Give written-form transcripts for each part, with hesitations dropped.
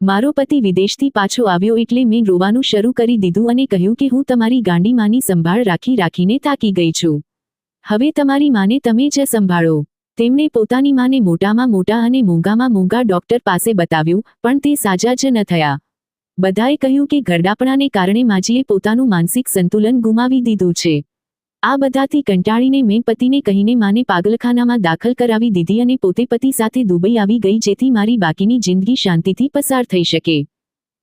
મારો પતિ વિદેશથી પાછો આવ્યો એટલે મેં રોવાનું શરૂ કરી દીધું અને કહ્યું કે હું તમારી ગાંડી માની સંભાળ રાખીને થાકી ગઈ છું. હવે તમારી માને તમે જ સંભાળો. તેમણે પોતાની માને મોટામાં મોટા અને મોંઘામાં મોંઘા ડોક્ટર પાસે બતાવ્યું, પણ તે સાજા જ ન થયા. બધાએ કહ્યું કે ઘરડાપણાને કારણે માજીએ પોતાનું માનસિક સંતુલન ગુમાવી દીધું છે. આ બધાથી કંટાળીને મેં પતિને કહીને માને પાગલખાનામાં દાખલ કરાવી દીધી અને પોતે પતિ સાથે દુબઈ આવી ગઈ જેથી મારી બાકીની જિંદગી શાંતિથી પસાર થઈ શકે.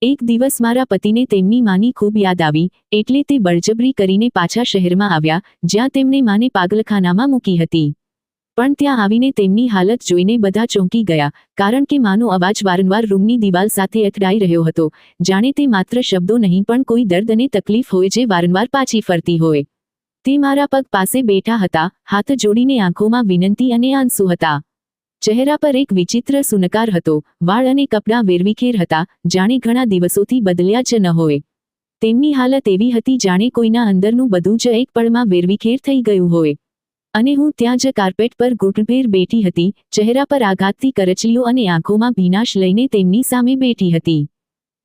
એક દિવસ મારા પતિને તેમની માની ખૂબ યાદ આવી, એટલે તે બળજબરી કરીને પાછા શહેરમાં આવ્યા, જ્યાં તેમણે માને પાગલખાનામાં મૂકી હતી. પણ ત્યાં આવીને તેમની હાલત જોઈને બધા ચોંકી ગયા, કારણ કે માનો અવાજ વારંવાર રૂમની દિવાલ સાથે અથડાઈ રહ્યો હતો, જાણે તે માત્ર શબ્દો નહીં પણ કોઈ દર્દ અને તકલીફ હોય જે વારંવાર પાછી ફરતી હોય. તે મારા પગ પાસે બેઠા હતા, હાથ જોડીને આંખોમાં વિનંતી અને આંસુ હતા. ચહેરા પર એક વિચિત્ર સુનકાર હતો, વાળ અને કપડાં વેરવિખેર હતા, જાણે ઘણા દિવસોથી બદલ્યા જ ન હોય. તેમની હાલત એવી હતી જાણે કોઈના અંદરનું બધું જ એક પળમાં વેરવિખેર થઈ ગયું હોય. અને હું ત્યાં જ કાર્પેટ પર ઘૂંટણભેર બેઠી હતી, ચહેરા પર આઘાતથી કરચલીઓ અને આંખોમાં ભીનાશ લઈને તેમની સામે બેઠી હતી.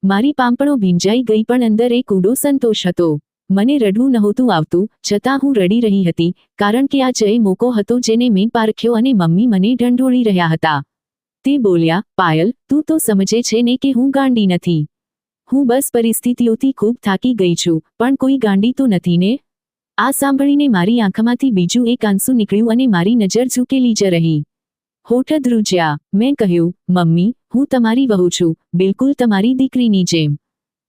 મારી પાંપણો ભીંજાઈ ગઈ પણ અંદર એક ઊંડો સંતોષ હતો. મને રડવું નહોતું આવતું, છતાં હું રડી રહી હતી, કારણ કે આ જ એ મોકો હતો જેને મેં પારખ્યો અને મમ્મી મને ઢંઢોળી રહ્યા હતા. તે બોલ્યા, પાયલ, તું તો સમજે છે ને કે હું ગાંડી નથી. હું બસ પરિસ્થિતિઓથી ખૂબ થાકી ગઈ છું, પણ કોઈ ગાંડી તો નથી ને? આ સાંભળીને મારી આંખમાંથી બીજું એક આંસુ નીકળ્યું અને મારી નજર ઝૂકેલી જ રહી. હોઠ ધ્રુજ્યા. મેં કહ્યું, મમ્મી, હું તમારી વહુ છું, બિલકુલ તમારી દીકરીની જેમ.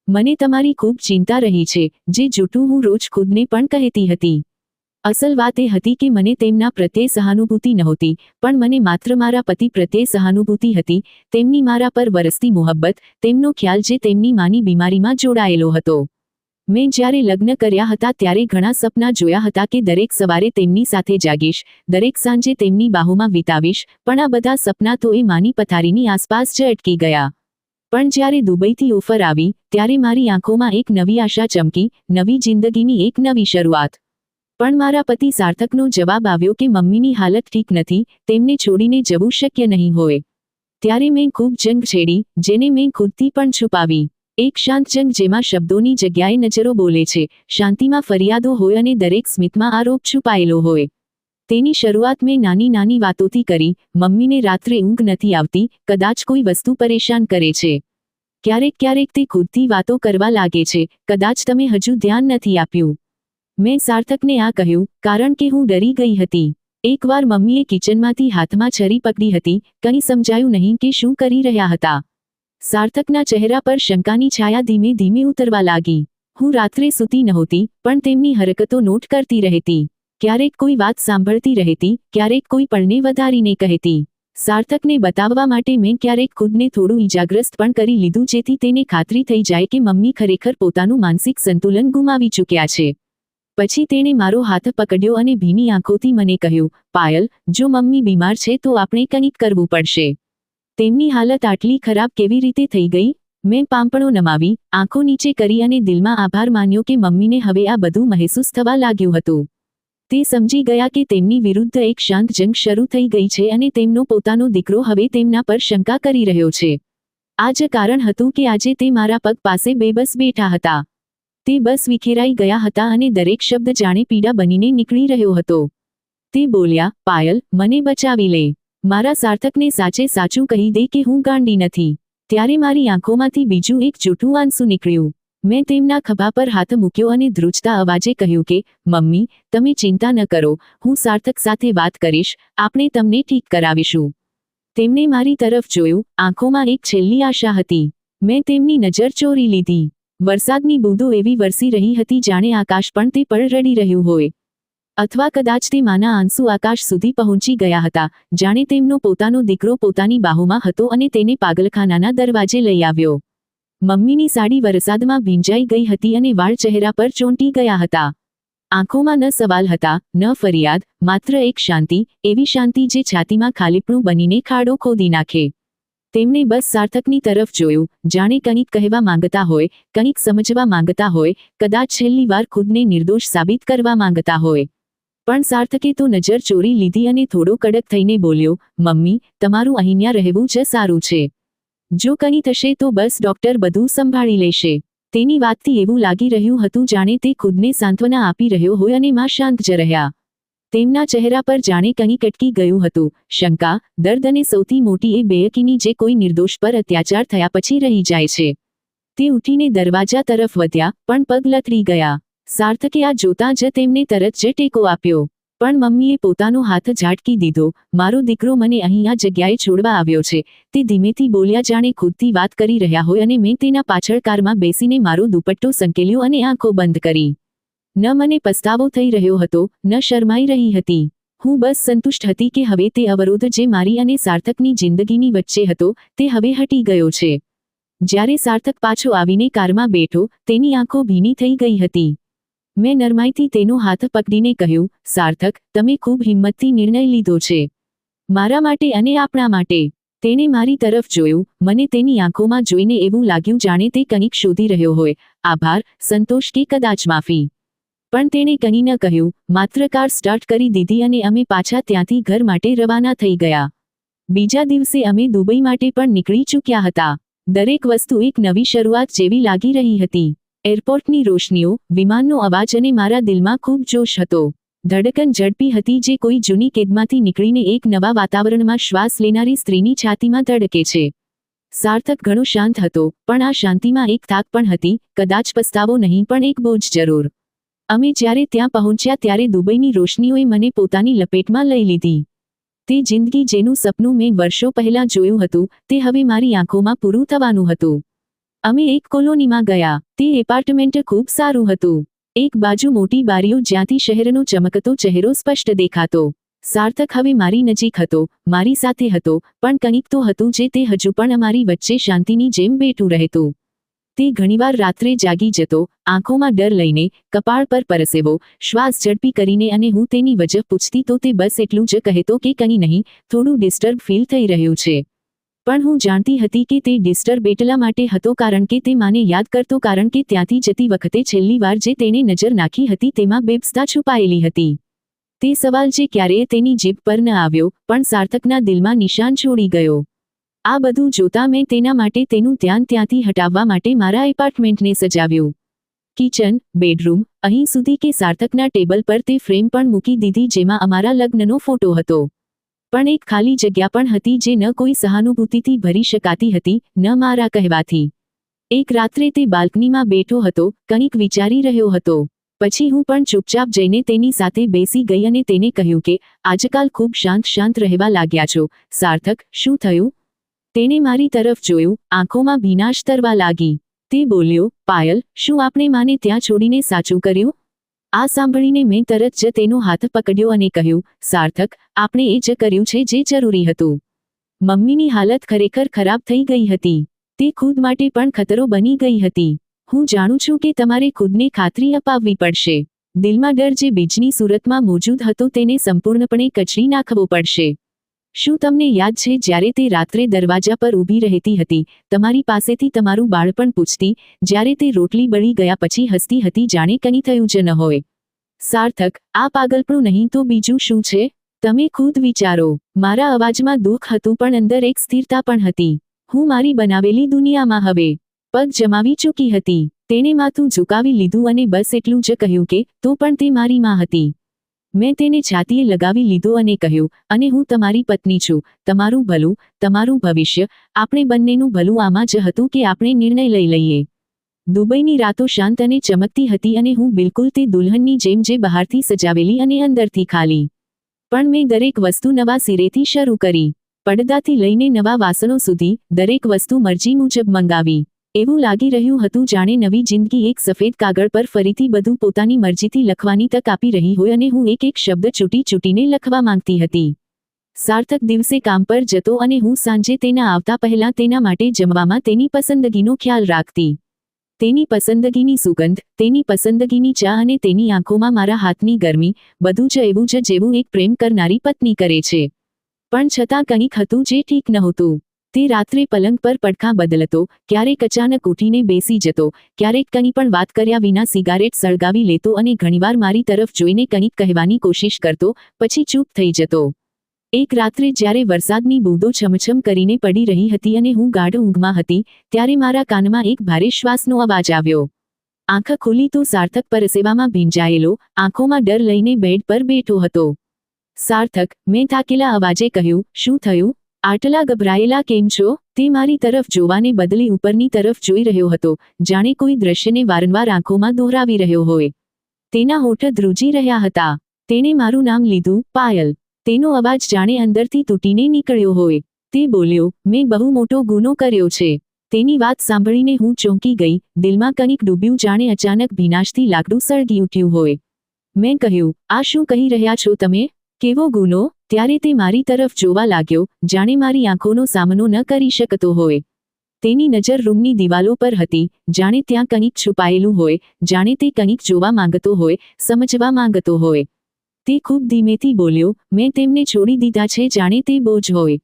મને તમારી ખૂબ ચિંતા રહી છે, જે જૂઠું હું રોજ ખુદને પણ કહેતી હતી. અસલ વાત એ હતી કે મને તેમના પ્રત્યે સહાનુભૂતિ નહોતી, પણ મને માત્ર મારા પતિ પ્રત્યે સહાનુભૂતિ હતી, તેમની મારા પર વરસતી મોહબ્બત, તેમનો ખ્યાલ જે તેમની માની બીમારીમાં જોડાયેલો હતો. મેં જ્યારે લગ્ન કર્યા હતા ત્યારે ઘણા સપના જોયા હતા કે દરેક સવારે તેમની સાથે જાગીશ, દરેક સાંજે તેમની બાહોમાં વિતાવીશ, પણ આ બધા સપના તો એ માની પથારીની આસપાસ જ અટકી ગયા. પણ જ્યારે દુબઈથી ઓફર આવી, ત્યારે મારી આંખોમાં એક નવી આશા ચમકી, નવી જિંદગીની એક નવી શરૂઆત. પણ મારા પતિ સાર્થકનો જવાબ આવ્યો કે મમ્મીની હાલત ઠીક નથી, તેમને છોડીને જવું શક્ય નહીં હોય. ત્યારે મેં ખૂબ જંગ છેડી, જેને મેં ખુદથી પણ છુપાવી. એક શાંત જંગ જેમાં શબ્દોની જગ્યાએ નજરો બોલે છે, શાંતિમાં ફરિયાદો હોય અને દરેક સ્મિતમાં આરોપ છુપાયેલો હોય. તેની શરૂઆત મેં નાની નાની વાતોથી કરી. મમ્મીને રાત્રે ઊંઘ નથી આવતી, કદાચ કોઈ વસ્તુ પરેશાન કરે છે. ક્યારેક તે ખુદથી વાતો કરવા લાગે છે, કદાચ તમે હજુ ધ્યાન નથી આપ્યું. મેં સાર્થકને આ કહ્યું, કારણ કે હું ડરી ગઈ હતી. એકવાર મમ્મીએ કિચનમાંથી હાથમાં છરી પકડી હતી, કંઈ સમજાયું નહીં કે શું કરી રહ્યા હતા. સાર્થકના ચહેરા પર શંકાની છાયા ધીમે ધીમે ઉતરવા લાગી. હું રાત્રે સૂતી નહોતી, પણ તેમની હરકતો નોટ કરતી રહેતી. ક્યારેક કોઈ વાત સાંભળતી રહેતી, ક્યારેક કોઈ પળને વધારીને કહેતી. સાર્થકને બતાવવા માટે મેં ક્યારેક ખુદને થોડું ઈજાગ્રસ્ત પણ કરી લીધું જેથી તેને ખાતરી થઈ જાય કે મમ્મી ખરેખર પોતાનું માનસિક સંતુલન ગુમાવી ચૂક્યા છે. પછી તેણે મારો હાથ પકડ્યો અને ભીની આંખોથી મને કહ્યું, પાયલ, જો મમ્મી બીમાર છે તો આપણે કંઈક કરવું પડશે. તેમની હાલત આટલી ખરાબ કેવી રીતે થઈ ગઈ? મેં પાંપણો નમાવી, આંખો નીચે કરી અને દિલમાં આભાર માન્યો કે મમ્મીને હવે આ બધું મહેસૂસ થવા લાગ્યું હતું. તે સમજી ગયા કે તેમની વિરુદ્ધ એક શાંત જંગ શરૂ થઈ ગઈ છે અને તેમનો પોતાનો દીકરો હવે તેમના પર શંકા કરી રહ્યો છે. આ જ કારણ હતું કે આજે તે મારા પગ પાસે બેબસ બેઠા હતા. તે બસ વિખેરાઈ ગયા હતા અને દરેક શબ્દ જાણે પીડા બનીને નીકળી રહ્યો હતો. તે બોલ્યા, પાયલ, મને બચાવી લે. મારા સાર્થકને સાચે સાચું કહી દે કે હું ગાંડી નથી. ત્યારે મારી આંખોમાંથી બીજું એક જૂઠું આંસુ નીકળ્યું. મેં તેમના ખભા પર હાથ મૂક્યો અને ધ્રુજતા અવાજે કહ્યું કે, મમ્મી, તમે ચિંતા ન કરો, હું સાર્થક સાથે વાત કરીશ, આપણે તમને ઠીક કરાવીશું. તેમણે મારી તરફ જોયું, આંખોમાં એક છેલ્લી આશા હતી. મેં તેમની નજર ચોરી લીધી. વરસાદની બૂંદો એવી વરસી રહી હતી જાણે આકાશ પણ તે પળ રડી રહ્યું હોય. અથવા કદાચ તે માના આંસુ આકાશ સુધી પહોંચી ગયા હતા, જાણે તેમનો પોતાનો દીકરો પોતાની બાહોમાં હતો અને તેને પાગલખાનાના દરવાજે લઈ આવ્યો. મમ્મીની સાડી વરસાદમાં ભીંજાઈ ગઈ હતી અને વાળ ચહેરા પર ચોંટી ગયા હતા. આંખોમાં ન સવાલ હતા, ન ફરિયાદ, માત્ર એક શાંતિ, એવી શાંતિ જે છાતીમાં ખાલીપણું બનીને ખાડો ખોદી નાખે. તેમણે બસ સાર્થકની તરફ જોયું, જાણે કંઈક કહેવા માંગતા હોય, કંઈક સમજવા માંગતા હોય, કદાચ છેલ્લી વાર ખુદને નિર્દોષ સાબિત કરવા માંગતા હોય. પણ સાર્થકે તો નજર ચોરી લીધી અને થોડો કડક થઈને બોલ્યો, મમ્મી, તમારું અહીંયા રહેવું જ સારું છે. જો કંઈ થશે તો બસ ડોક્ટર બધું સંભાળી લેશે. તેની વાતથી એવું લાગી રહ્યું હતું જાણે તે ખુદને સાંત્વના આપી રહ્યો હોય અને માં શાંત જ રહ્યા. તેમના ચહેરા પર જાણે કંઈક અટકી ગયું હતું, શંકા, દર્દ અને સૌથી મોટી એ બેયકીની જે કોઈ નિર્દોષ પર અત્યાચાર થયા પછી રહી જાય છે. તે ઉઠીને દરવાજા તરફ વધ્યા, પણ પગ લથડી ગયા. સાર્થકે આ જોતાં જ તેમને તરત જ ટેકો આપ્યો. પણ મમ્મીએ પોતાનો હાથ ઝાટકી દીધો. મારો દીકરો મને અહીં આ જગ્યાએ છોડવા આવ્યો છે, તે ધીમેથી બોલ્યા જાણે ખુદથી વાત કરી રહ્યા હોય અને મેં તેના પાછળ કારમાં બેસીને મારો દુપટ્ટો સંકેલ્યો અને આંખો બંધ કરી. ન મને પસ્તાવો થઈ રહ્યો હતો, ન શરમાઈ રહી હતી. હું બસ સંતુષ્ટ હતી કે હવે તે અવરોધ જે મારી અને સાર્થકની જિંદગીની વચ્ચે હતો, તે હવે હટી ગયો છે. જ્યારે સાર્થક પાછો આવીને કારમાં બેઠો, તેની આંખો ભીની થઈ ગઈ હતી. મેં નરમાઈથી તેનો હાથ પકડીને કહ્યું, સાર્થક, તમે ખૂબ હિંમતથી નિર્ણય લીધો છે. મારા માટે અને આપણા માટે. તેણે મારી તરફ જોયું. મને તેની આંખોમાં જોઈને એવું લાગ્યું જાણે તે કંઈક શોધી રહ્યો હોય, આભાર, સંતોષ કે કદાચ માફી. પણ તેણે કંઈ ન કહ્યું, માત્ર કાર સ્ટાર્ટ કરી દીધી અને અમે પાછા ત્યાંથી ઘર માટે રવાના થઈ ગયા. બીજા દિવસે અમે દુબઈ માટે પણ નીકળી ચૂક્યા હતા. દરેક વસ્તુ એક નવી શરૂઆત જેવી લાગી રહી હતી. એરપોર્ટની રોશનીઓ, વિમાનનો અવાજ અને મારા દિલમાં ખૂબ જોશ હતો. ધડકન ઝડપી હતી જે કોઈ જૂની કેદમાંથી નીકળીને એક નવા વાતાવરણમાં શ્વાસ લેનારી સ્ત્રીની છાતીમાં ધડકે છે. સાર્થક ઘણો શાંત હતો, પણ આ શાંતિમાં એક થાક પણ હતી, કદાચ પસ્તાવો નહીં પણ એક બોજ જરૂર. અમે જ્યારે ત્યાં પહોંચ્યા ત્યારે દુબઈની રોશનીઓએ મને પોતાની લપેટમાં લઈ લીધી. તે જિંદગી જેનું સપનું મેં વર્ષો પહેલાં જોયું હતું, તે હવે મારી આંખોમાં પૂરું થવાનું હતું. અમે એક કોલોનીમાં ગયા. તે એપાર્ટમેન્ટ ખૂબ સારું હતું. એક બાજુ મોટી બારીઓ જ્યાંથી શહેરનો ચમકતો ચહેરો સ્પષ્ટ દેખાતો. સાર્થક હવે મારી નજીક હતો, મારી સાથે હતો, પણ કંઈક તો હતું જે તે હજુ પણ અમારી વચ્ચે શાંતિની જેમ બેઠું રહેતું. તે ઘણીવાર રાત્રે જાગી જતો, આંખોમાં ડર લઈને, કપાળ પર પરસેવો, શ્વાસ ઝડપી કરીને અને હું તેની વજહ પૂછતી તો તે બસ એટલું જ કહેતો કે કંઈ નહીં, થોડું ડિસ્ટર્બ ફીલ થઈ રહ્યું છે. પણ હું જાણતી હતી કે તે ડિસ્ટર્બ એટલા માટે હતો કારણ કે તે માને યાદ કરતો, કારણ કે ત્યાંથી જતી વખતે છેલ્લી વાર જે તેણે નજર નાખી હતી તેમાં બેબસ્તા છુપાયેલી હતી. તે સવાલ જે ક્યારેય તેની જીભ પર ન આવ્યો, પણ સાર્થકના દિલમાં નિશાન છોડી ગયો. આ બધું જોતાં મેં તેના માટે તેનું ધ્યાન ત્યાંથી હટાવવા માટે મારા એપાર્ટમેન્ટને સજાવ્યું. કિચન, બેડરૂમ, અહીં સુધી કે સાર્થકના ટેબલ પર તે ફ્રેમ પણ મૂકી દીધી જેમાં અમારા લગ્નનો ફોટો હતો. પણ એક ખાલી જગ્યા પણ હતી જે ન કોઈ સહાનુભૂતિથી ભરી શકાતી હતી, ન મારા કહેવાથી. એક રાત્રે તે બાલ્કનીમાં બેઠો હતો, કંઈક વિચારી રહ્યો હતો. પછી હું પણ ચૂપચાપ જઈને તેની સાથે બેસી ગઈ અને તેને કહ્યું કે, આજકાલ ખૂબ શાંત રહેવા લાગ્યા છો, સાર્થક, શું થયું? તેણે મારી તરફ જોયું, આંખોમાં ભીનાશ તરવા લાગી. તે બોલ્યો, પાયલ, શું આપણે માને ત્યાં છોડીને સાચું કર્યું? આ સાંભળીને મેં તરત જ તેનો હાથ પકડ્યો અને કહ્યું, સાર્થક, આપણે એ જ કર્યું છે જે જરૂરી હતું. મમ્મીની હાલત ખરેખર ખરાબ થઈ ગઈ હતી. તે ખુદ માટે પણ ખતરો બની ગઈ હતી. હું જાણું છું કે તમારે ખુદને ખાતરી અપાવવી પડશે. દિલમાં ડર જે બીજની સુરતમાં મોજૂદ હતો તેને સંપૂર્ણપણે કચડી નાખવો પડશે. શું તમને યાદ છે જ્યારે તે રાત્રે દરવાજા પર ઊભી રહેતી હતી, તમારી પાસેથી તમારું બાળપણ પૂછતી, જ્યારે તે રોટલી બળી ગયા પછી હસતી હતી જાણે કંઈ થયું જ ન હોય? સાર્થક, આ પાગલપણું નહીં તો બીજું શું છે? તમે ખુદ વિચારો. મારા અવાજમાં દુઃખ હતું પણ અંદર એક સ્થિરતા પણ હતી. હું મારી બનાવેલી દુનિયામાં હવે પગ જમાવી ચૂકી હતી. તેણે માથું ઝુકાવી લીધું અને બસ એટલું જ કહ્યું કે, તો પણ તે મારી માં હતી. મેં તેને છાતીએ લગાવી લીધો અને કહ્યું, અને હું તમારી પત્ની છું, તમારું ભલું, તમારું ભવિષ્ય, આપણે બંનેનું ભલું આમાં જ હતું કે આપણે નિર્ણય લઈ લઈએ. દુબઈની રાતો શાંત અને ચમકતી હતી અને હું બિલકુલ તે દુલ્હનની જેમ જે બહારથી સજાવેલી અને અંદરથી ખાલી. પણ મેં દરેક વસ્તુ નવા સિરેથી શરૂ કરી. પડદાથી લઈને નવા વાસણો સુધી, દરેક વસ્તુ મરજી મુજબ મંગાવી. એવું લાગી રહ્યું હતું જાણે નવી જિંદગી એક સફેદ કાગળ પર ફરીથી બધું પોતાની મરજીથી લખવાની તક આપી રહી હોય અને હું એક એક શબ્દ ચૂંટીને લખવા માંગતી હતી. સાર્થક દિવસે કામ પર જતો અને હું સાંજે તેના આવતા પહેલાં તેના માટે જમવામાં તેની પસંદગીનો ખ્યાલ રાખતી. તેની પસંદગીની સુગંધ, તેની પસંદગીની ચા અને તેની આંખોમાં મારા હાથની ગરમી, બધું જ એવું જ જેવું એક પ્રેમ કરનારી પત્ની કરે છે. પણ છતાં કંઈક હતું જે ઠીક નહોતું. તે રાત્રે પલંગ પર પડખાં બદલતો, ક્યારેક અચાનક ઉઠીને બેસી જતો, ક્યારેક કંઈ પણ વાત કર્યા વિના સિગારેટ સળગાવી લેતો અને ઘણીવાર મારી તરફ જોઈને કંઈક કહેવાની કોશિશ કરતો, પછી ચૂપ થઈ જતો. એક રાત્રે જ્યારે વરસાદની બૂંદો છમછમ કરીને પડી રહી હતી અને હું ગાઢ ઊંઘમાં હતી, ત્યારે મારા કાનમાં એક ભારે શ્વાસનો અવાજ આવ્યો. આંખ ખુલી તો સાર્થક પરસેવામાં ભીંજાયેલો, આંખોમાં ડર લઈને બેડ પર બેઠો હતો. સાર્થક, મેં થાકેલા અવાજે કહ્યું, શું થયું? આટલા ગભરાયેલા કેમ છો? તે મારી તરફ જોવાને બદલે ઉપરની તરફ જોઈ રહ્યો હતો, જાણે કોઈ દ્રશ્યને વારંવાર આંખોમાં દોહરાવી રહ્યો હોય. તેના હોઠ ધ્રુજી રહ્યા હતા. તેણે મારું નામ લીધું, પાયલ. તેનો અવાજ જાણે અંદરથી તૂટીને નીકળ્યો હોય. તે બોલ્યો, મેં બહુ મોટો ગુનો કર્યો છે. તેની વાત સાંભળીને હું ચોંકી ગઈ, દિલમાં કંઈક ડૂબ્યું જાણે અચાનક ભીનાશથી લાકડું સળગી ઉઠ્યું હોય. મેં કહ્યું, આ શું કહી રહ્યા છો તમે? કેવો ગુનો? ત્યારે તે મારી તરફ જોવા લાગ્યો, જાણે મારી આંખોનો સામનો ન કરી શકતો હોય. તેની નજર રૂમની દિવાલો પર હતી, જાણે ત્યાં કંઈક છુપાયેલું હોય, જાણે તે કંઈક જોવા માંગતો હોય, સમજવા માંગતો હોય. તે ખૂબ ધીમેથી બોલ્યો, મેં તેમને છોડી દીધા છે જાણે તે બોજ હોય.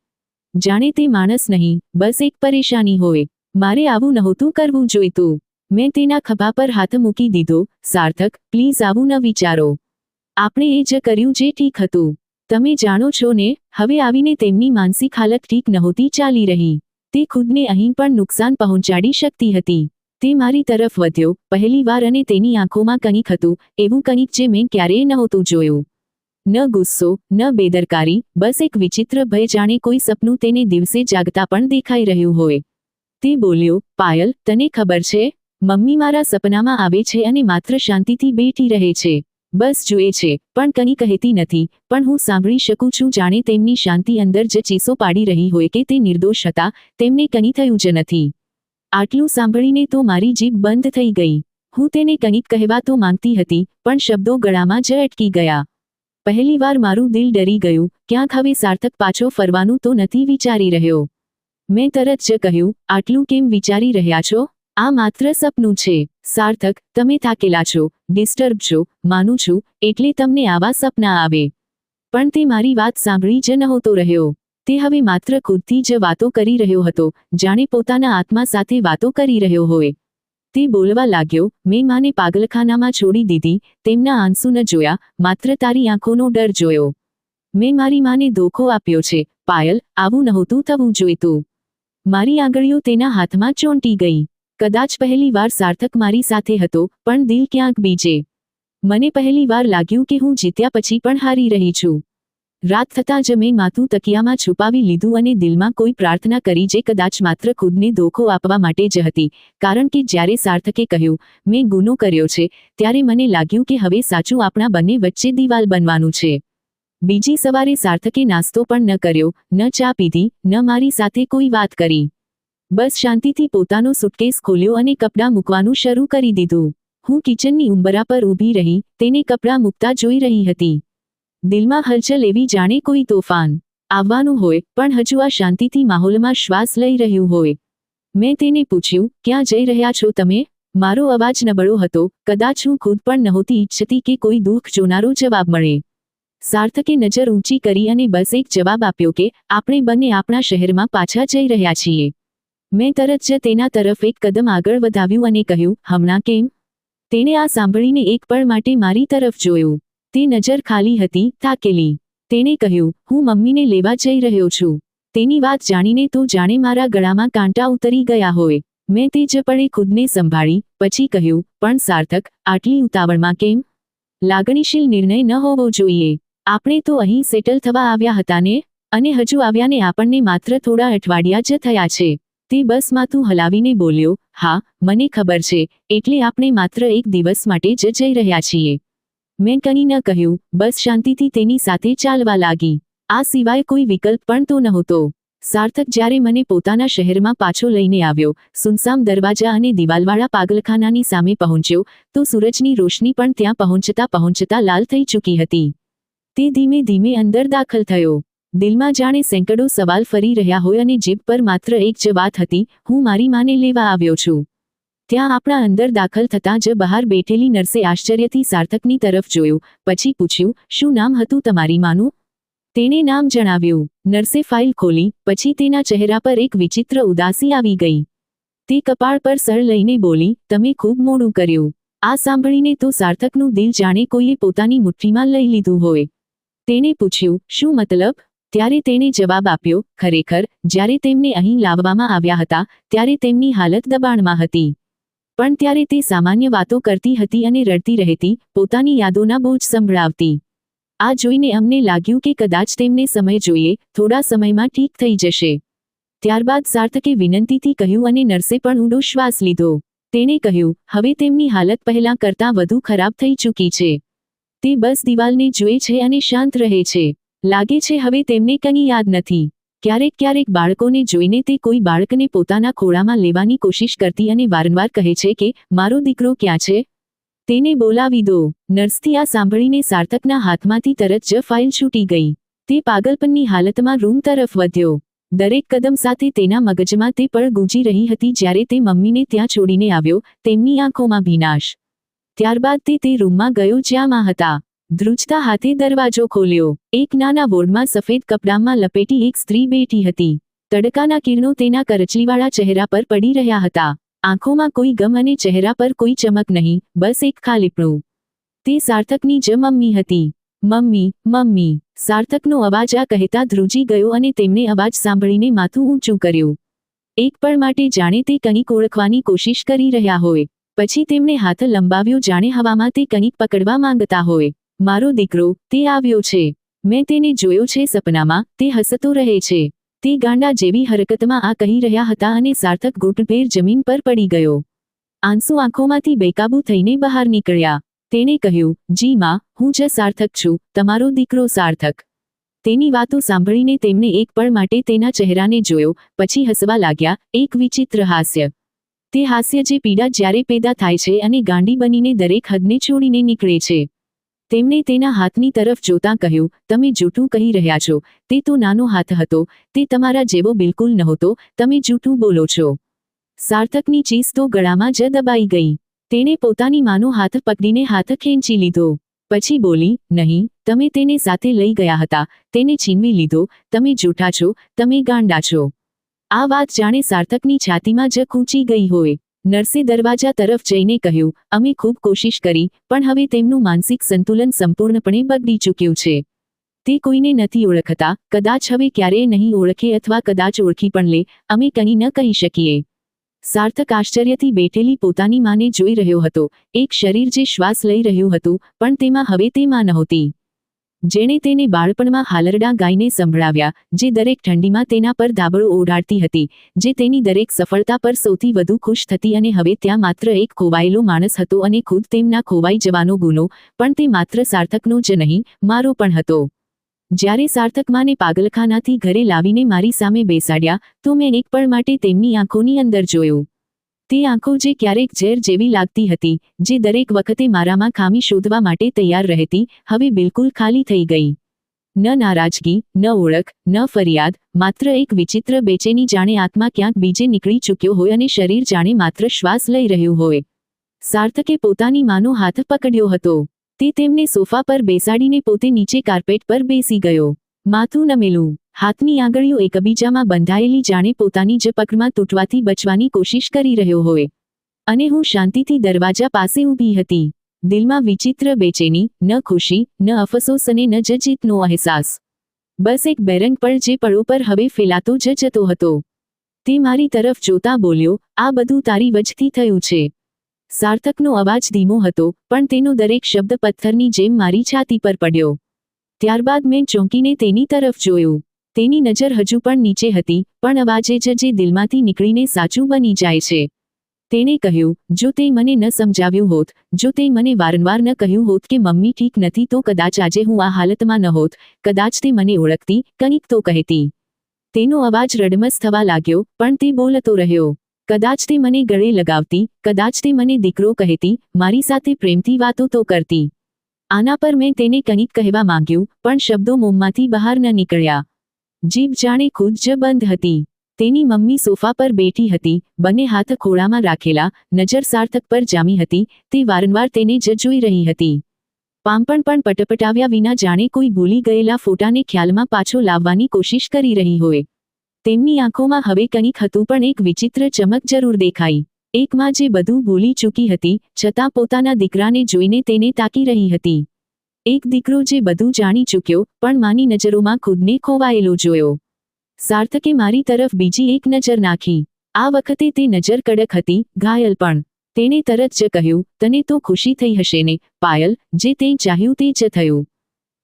જાણે તે માણસ નહીં, બસ એક પરેશાની હોય. મારે આવું નહોતું કરવું જોઈતું. મેં તેના ખભા પર હાથ મૂકી દીધો. સાર્થક, પ્લીઝ આવું ન વિચારો. આપણે એ જ કર્યું જે ઠીક હતું. તમે જાણો છો ને, હવે આવીને તેમની માનસિક હાલત ઠીક નહોતી ચાલી રહી. તે ખુદને અહીં પણ નુકસાન પહોંચાડી શકતી હતી. તે મારી તરફ વધ્યો, પહેલીવાર, અને તેની આંખોમાં કંઈક હતું, એવું કંઈક જે મેં ક્યારેય નહોતું જોયું. ન ગુસ્સો, ન બેદરકારી, બસ એક વિચિત્ર ભય, જાણે કોઈ સપનું તેને દિવસે જાગતા પણ દેખાઈ રહ્યું હોય. તે બોલ્યો, પાયલ, તને ખબર છે, મમ્મી મારા સપનામાં આવે છે અને માત્ર શાંતિથી બેઠી રહે છે. બસ જુએ છે, પણ કંઈ કહેતી નથી, પણ હું સાંભળી શકું છું જાણે તેમની શાંતિ અંદર જ ચીસો પાડી રહી હોય કે તે નિર્દોષ હતા, તેમને કંઈ થયું જ નથી. આટલું સાંભળીને તો મારી જીભ બંધ થઈ ગઈ. હું તેને કંઈક કહેવા તો માંગતી હતી, પણ શબ્દો ગળામાં જ અટકી ગયા. પહેલીવાર મારું દિલ ડરી ગયું, ક્યાંક હવે સાર્થક પાછો ફરવાનું તો નથી વિચારી રહ્યો. મેં તરત જ કહ્યું, આટલું કેમ વિચારી રહ્યા છો? આ માત્ર સપનું છે. સાર્થક, તમે થાકેલા છો, ડિસ્ટર્બ છો, માનું છું, એટલે તમને આવા સપના આવે. પણ તે મારી વાત સાંભળી જ નહોતો રહ્યો. તે હવે માત્ર ખુદથી જ વાતો કરી રહ્યો હતો, જાણે પોતાના આત્મા સાથે વાતો કરી રહ્યો હોય. તે બોલવા લાગ્યો, મેં માને પાગલખાનામાં છોડી દીધી, તેમના આંસુ ન જોયા, માત્ર તારી આંખોનો ડર જોયો. મેં મારી માને ધોખો આપ્યો છે, પાયલ, આવું નહોતું થવું જોઈતું. મારી આંગળીઓ તેના હાથમાં ચોંટી ગઈ. કદાચ પહેલીવાર સાર્થક મારી સાથે હતો, પણ દિલ ક્યાંક બીજે. મને પહેલીવાર લાગ્યું કે હું જીત્યા પછી પણ હારી રહી છું. રાત થતાં જ મેં માથું તકિયામાં છુપાવી લીધું અને દિલમાં કોઈ પ્રાર્થના કરી જે કદાચ માત્ર ખુદને ધોખો આપવા માટે જ હતી, કારણ કે જ્યારે સાર્થકે કહ્યું, મેં ગુનો કર્યો છે, ત્યારે મને લાગ્યું કે હવે સાચું આપણા બંને વચ્ચે દિવાલ બનવાનું છે. બીજી સવારે સાર્થકે નાસ્તો પણ ન કર્યો, ન ચા પીધી, ન મારી સાથે કોઈ વાત કરી. બસ શાંતિથી પોતાનો સુટકેસ ખોલ્યો અને કપડાં મૂકવાનું શરૂ કરી દીધું. હું કિચનની ઉંબરા પર ઊભી રહી, તેને કપડાં મૂકતા જોઈ રહી હતી. દિલમાં હલચલ એવી જાણે કોઈ તોફાન આવવાનું હોય, પણ હજુ આ શાંતિથી માહોલમાં શ્વાસ લઈ રહ્યું હોય. મેં તેને પૂછ્યું, ક્યાં જઈ રહ્યા છો તમે? મારો અવાજ નબળો હતો, કદાચ હું ખુદ પણ નહોતી ઈચ્છતી કે કોઈ દુઃખ જોનારો જવાબ મળે. સાર્થકે નજર ઊંચી કરી અને બસ એક જવાબ આપ્યો કે, આપણે બંને આપણા શહેરમાં પાછા જઈ રહ્યા છીએ. મેં તરત જ તેના તરફ એક કદમ આગળ વધાવ્યું અને કહ્યું, હમણાં કેમ? તેણે આ સાંભળીને એક પળ માટે મારી તરફ જોયું. તે નજર ખાલી હતી, થાકેલી. તેણે કહ્યું, હું મમ્મીને લેવા જઈ રહ્યો છું. તેની વાત જાણીને તો જાણે મારા ગળામાં કાંટા ઉતરી ગયા હોય. મેં તે જ પળે ખુદને સંભાળી, પછી કહ્યું, પણ સાર્થક, આટલી ઉતાવળમાં કેમ? લાગણીશીલ નિર્ણય ન હોવો જોઈએ. આપણે તો અહીં સેટલ થવા આવ્યા હતા ને, અને હજુ આવ્યાને આપણને માત્ર થોડા અઠવાડિયા જ થયા છે. તે બસ માથું હલાવીને બોલ્યો, હા, મને ખબર છે, એટલે આપણે માત્ર એક દિવસ માટે જ જઈ રહ્યા છીએ. મેં કંઈ ન કહ્યું, બસ શાંતિથી તેની સાથે ચાલવા લાગી. આ સિવાય કોઈ વિકલ્પ પણ તો નહોતો. સાર્થક જ્યારે મને પોતાના શહેરમાં પાછો લઈને આવ્યો, સુનસામ દરવાજા અને દિવાલવાળા પાગલખાનાની સામે પહોંચ્યો, તો સૂરજની રોશની પણ ત્યાં પહોંચતા પહોંચતા લાલ થઈ ચૂકી હતી. તે ધીમે ધીમે અંદર દાખલ થયો. દિલમાં જાણે સેંકડો સવાલ ફરી રહ્યા હોય અને જીભ પર માત્ર એક જ વાત હતી, હું મારી માને લેવા આવ્યો છું. ત્યાં આપણા અંદર દાખલ થતાં જ બહાર બેઠેલી નર્સે આશ્ચર્યથી સાર્થકની તરફ જોયું, પછી પૂછ્યું, શું નામ હતું તમારી માનું? તેણે નામ જણાવ્યું. નર્સે ફાઇલ ખોલી, પછી તેના ચહેરા પર એક વિચિત્ર ઉદાસી આવી ગઈ. તે કપાળ પર સર લઈને બોલી, તમે ખૂબ મોડું કર્યું. આ સાંભળીને તો સાર્થકનું દિલ જાણે કોઈએ પોતાની મુઠ્ઠીમાં લઈ લીધું હોય. તેણે પૂછ્યું, શું મતલબ? ત્યારે તેણે જવાબ આપ્યો, ખરેખર, જ્યારે તેમને અહીં લાવવામાં આવ્યા હતા ત્યારે તેમની હાલત દબાણમાં હતી. પણ ત્યારે તે સામાન્ય વાતો કરતી હતી અને રડતી રહેતી, પોતાની યાદોના બોજ સંભળાવતી. આ જોઈને અમને લાગ્યું કે કદાચ તેમને સમય જોઈએ, થોડા સમયમાં ઠીક થઈ જશે. ત્યારબાદ સાર્થકે વિનંતીથી કહ્યું અને નર્સે પણ ઊંડો શ્વાસ લીધો. તેણે કહ્યું, હવે તેમની હાલત પહેલાં કરતાં વધુ ખરાબ થઈ ચૂકી છે. તે બસ દિવાલને જુએ છે અને શાંત રહે છે. લાગે છે હવે તેમને કંઈ યાદ નથી. ક્યારેક બાળકોને જોઈને તે કોઈ બાળકને પોતાના ખોળામાં લેવાની કોશિશ કરતી અને વારંવાર કહે છે કે, મારો દીકરો ક્યાં છે? તેને બોલાવી દો. નર્સથી આ સાંભળીને સાર્થકના હાથમાંથી તરત જ ફાઇલ છૂટી ગઈ. તે પાગલપનની હાલતમાં રૂમ તરફ વધ્યો. દરેક કદમ સાથે તેના મગજમાં તે પળ ગૂંજી રહી હતી જ્યારે તે મમ્મીને ત્યાં છોડીને આવ્યો, તેમની આંખોમાં ભીનાશ. ત્યારબાદ તે રૂમમાં ગયો જ્યાં માં હતા. ધ્રુજતા હાથે દરવાજો ખોલ્યો. એક નાના વોર્ડમાં સફેદ કપડામાં લપેટી એક સ્ત્રી બેઠી હતી. તડકાના કિરણો તેના કરચલીવાળા ચહેરા પર પડી રહ્યા હતા. આંખોમાં કોઈ ગમ અને ચહેરા પર કોઈ ચમક નહીં, બસ એક ખાલીપણું. તે સાર્થકની જ મમ્મી હતી. Mummy, mummy. સાર્થકનો અવાજ આ કહેતા ધ્રુજી ગયો અને તેમણે અવાજ સાંભળીને માથું ઊંચું કર્યું. એક પળ માટે જાણે તે કંઈક ઓળખવાની કોશિશ કરી રહ્યા હોય. પછી તેમણે હાથ લંબાવ્યો જાણે હવામાં તે કંઈક પકડવા માંગતા હોય. મારો દીકરો, તે આવ્યો છે. મેં તેને જોયો છે સપનામાં, તે હસતો રહે છે. તે ગાંડા જેવી હરકતમાં આ કહી રહ્યા હતા અને સાર્થક ઘૂંટભેર જમીન પર પડી ગયો. આંસુ આંખોમાંથી બેકાબૂ થઈને બહાર નીકળ્યા. તેણે કહ્યું, જી માં, હું જ સાર્થક છું, તમારો દીકરો સાર્થક. તેની વાતો સાંભળીને તેમણે એક પળ માટે તેના ચહેરાને જોયો, પછી હસવા લાગ્યા, એક વિચિત્ર હાસ્ય. તે હાસ્ય જે પીડા જ્યારે પેદા થાય છે અને ગાંડી બનીને દરેક હદને છોડીને નીકળે છે. તેમણે તેના હાથની તરફ જોતાં કહ્યું, તમે જૂઠું કહી રહ્યા છો. તે તો નાનો હાથ હતો, તે તમારા જેવો બિલકુલ નહોતો, તમે જૂઠું બોલો છો. સાર્થકની ચીસ તો ગળામાં જ દબાઈ ગઈ. તેણે પોતાની માનો હાથ પકડીને હાથ ખેંચી લીધો. પછી બોલી, નહીં, તમે તેને સાથે લઈ ગયા હતા, તેને છીનવી લીધો, તમે જૂઠા છો, તમે ગાંડા છો. આ વાત જાણે સાર્થકની છાતીમાં જ ખૂંચી ગઈ હોય. નર્સે દરવાજા તરફ જઈને કહ્યું, અમે ખૂબ કોશિશ કરી, પણ હવે તેમનું માનસિક સંતુલન સંપૂર્ણપણે બગડી ચૂક્યું છે. તે કોઈને નથી ઓળખતા, કદાચ હવે ક્યારેય નહીં ઓળખે અથવા કદાચ ઓળખી પણ લે, અમે કંઈ ન કહી શકીએ. સાર્થક આશ્ચર્યથી બેઠેલી પોતાની માને જોઈ રહ્યો હતો, એક શરીર જે શ્વાસ લઈ રહ્યું હતું, પણ તેમાં હવે તે માં નહોતી. જેણે તેને બાળપણમાં હાલરડા ગાઈને સંભળાવ્યા, જે દરેક ઠંડીમાં તેના પર ધાબળો ઓઢાડતી હતી, જે તેની દરેક સફળતા પર સૌથી વધુ ખુશ થતી અને હવે ત્યાં માત્ર એક ખોવાયેલો માણસ હતો અને ખુદ તેમના ખોવાઈ જવાનો ગુનો, પણ તે માત્ર સાર્થકનો જ નહીં, મારો પણ હતો. જ્યારે સાર્થક માને પાગલખાનાથી ઘરે લાવીને મારી સામે બેસાડ્યા, તો મેં એક પળ માટે તેમની આંખોની અંદર જોયું. તે આંખો જે ક્યારેક ઝેર જેવી લાગતી હતી, જે દરેક વખતે મારામાં ખામી શોધવા માટે તૈયાર રહેતી, હવે બિલકુલ ખાલી થઈ ગઈ. ન નારાજગી, ન ઓળખ, ન ફરિયાદ, માત્ર એક વિચિત્ર બેચેની જાણે આત્મા ક્યાંક બીજે નીકળી ચૂક્યો હોય અને શરીર જાણે માત્ર શ્વાસ લઈ રહ્યું હોય. સાર્થકે પોતાની માનો હાથ પકડ્યો હતો. તે તેમને સોફા પર બેસાડીને પોતે નીચે કાર્પેટ પર બેસી ગયો. માથું નમેલું, હાથની આંગળીઓ એકબીજામાં બંધાયેલી જાણે પોતાની જ પકડમાં તૂટવાથી બચવાની કોશિશ કરી રહ્યો હોય. અને હું શાંતિથી દરવાજા પાસે ઊભી હતી. દિલમાં વિચિત્ર બેચેની, ન ખુશી, ન અફસોસ અને ન જ જીતનો અહેસાસ. બસ એક બેરંગ પળ જે પળો પર હવે ફેલાતો જ જતો હતો. તે મારી તરફ જોતા બોલ્યો, આ બધું તારી વજથી થયું છે. સાર્થકનો અવાજ ધીમો હતો, પણ તેનો દરેક શબ્દ પથ્થરની જેમ મારી છાતી પર પડ્યો. ત્યારબાદ મેં ચોંકીને તેની તરફ જોયું. તેની નજર હજુ પણ નીચે હતી, પણ અવાજે જ જે દિલમાંથી નીકળીને સાચું બની જાય છે. તેણે કહ્યું, જો તે મને ન સમજાવ્યું હોત, જો તે મને વારંવાર ન કહ્યું હોત કે મમ્મી ઠીક નથી, તો કદાચ આજે હું આ હાલતમાં ન હોત, કદાચ તે મને ઓળખતી, કંઈક તો કહેતી. તેનો અવાજ રડમસ થવા લાગ્યો, પણ તે બોલતો રહ્યો. કદાચ તે મને ગળે લગાવતી, કદાચ તે મને દીકરો કહેતી, મારી સાથે પ્રેમથી વાતો તો કરતી. આના પર મેં તેને કંઈક કહેવા માંગ્યું, પણ શબ્દો મોંમાંથી બહાર ન નીકળ્યા. જીભ જાણે ખુદ જ બંધ હતી. તેની મમ્મી સોફા પર બેઠી હતી, બંને હાથ ખોળામાં રાખેલા, નજર સાર્થક પર જામી હતી, તે વારંવાર તેને જ જોઈ રહી હતી. પાંપણ પણ પટપટાવ્યા વિના જાણે કોઈ ભૂલી ગયેલા ફોટાને ખ્યાલમાં પાછો લાવવાની કોશિશ કરી રહી હોય. તેમની આંખોમાં હવે કંઈક હતું, પણ એક વિચિત્ર ચમક જરૂર દેખાઈ. એક માં જે બધું ભૂલી ચૂકી હતી, છતાં પોતાના દીકરાને જોઈને તેને તાકી રહી હતી. એક દીકરો જે બધું જાણી ચૂક્યો પણ માની નજરોમાં ખુદને ખોવાયેલો જોયો. સાર્થકે મારી તરફ બીજી એક નજર નાખી. આ વખતે તે નજર કડક હતી, ઘાયલ પણ. તેણે તરત જ કહ્યું, તને તો ખુશી થઈ હશે ને પાયલ, જે તે ચાહ્યું તે જ થયું.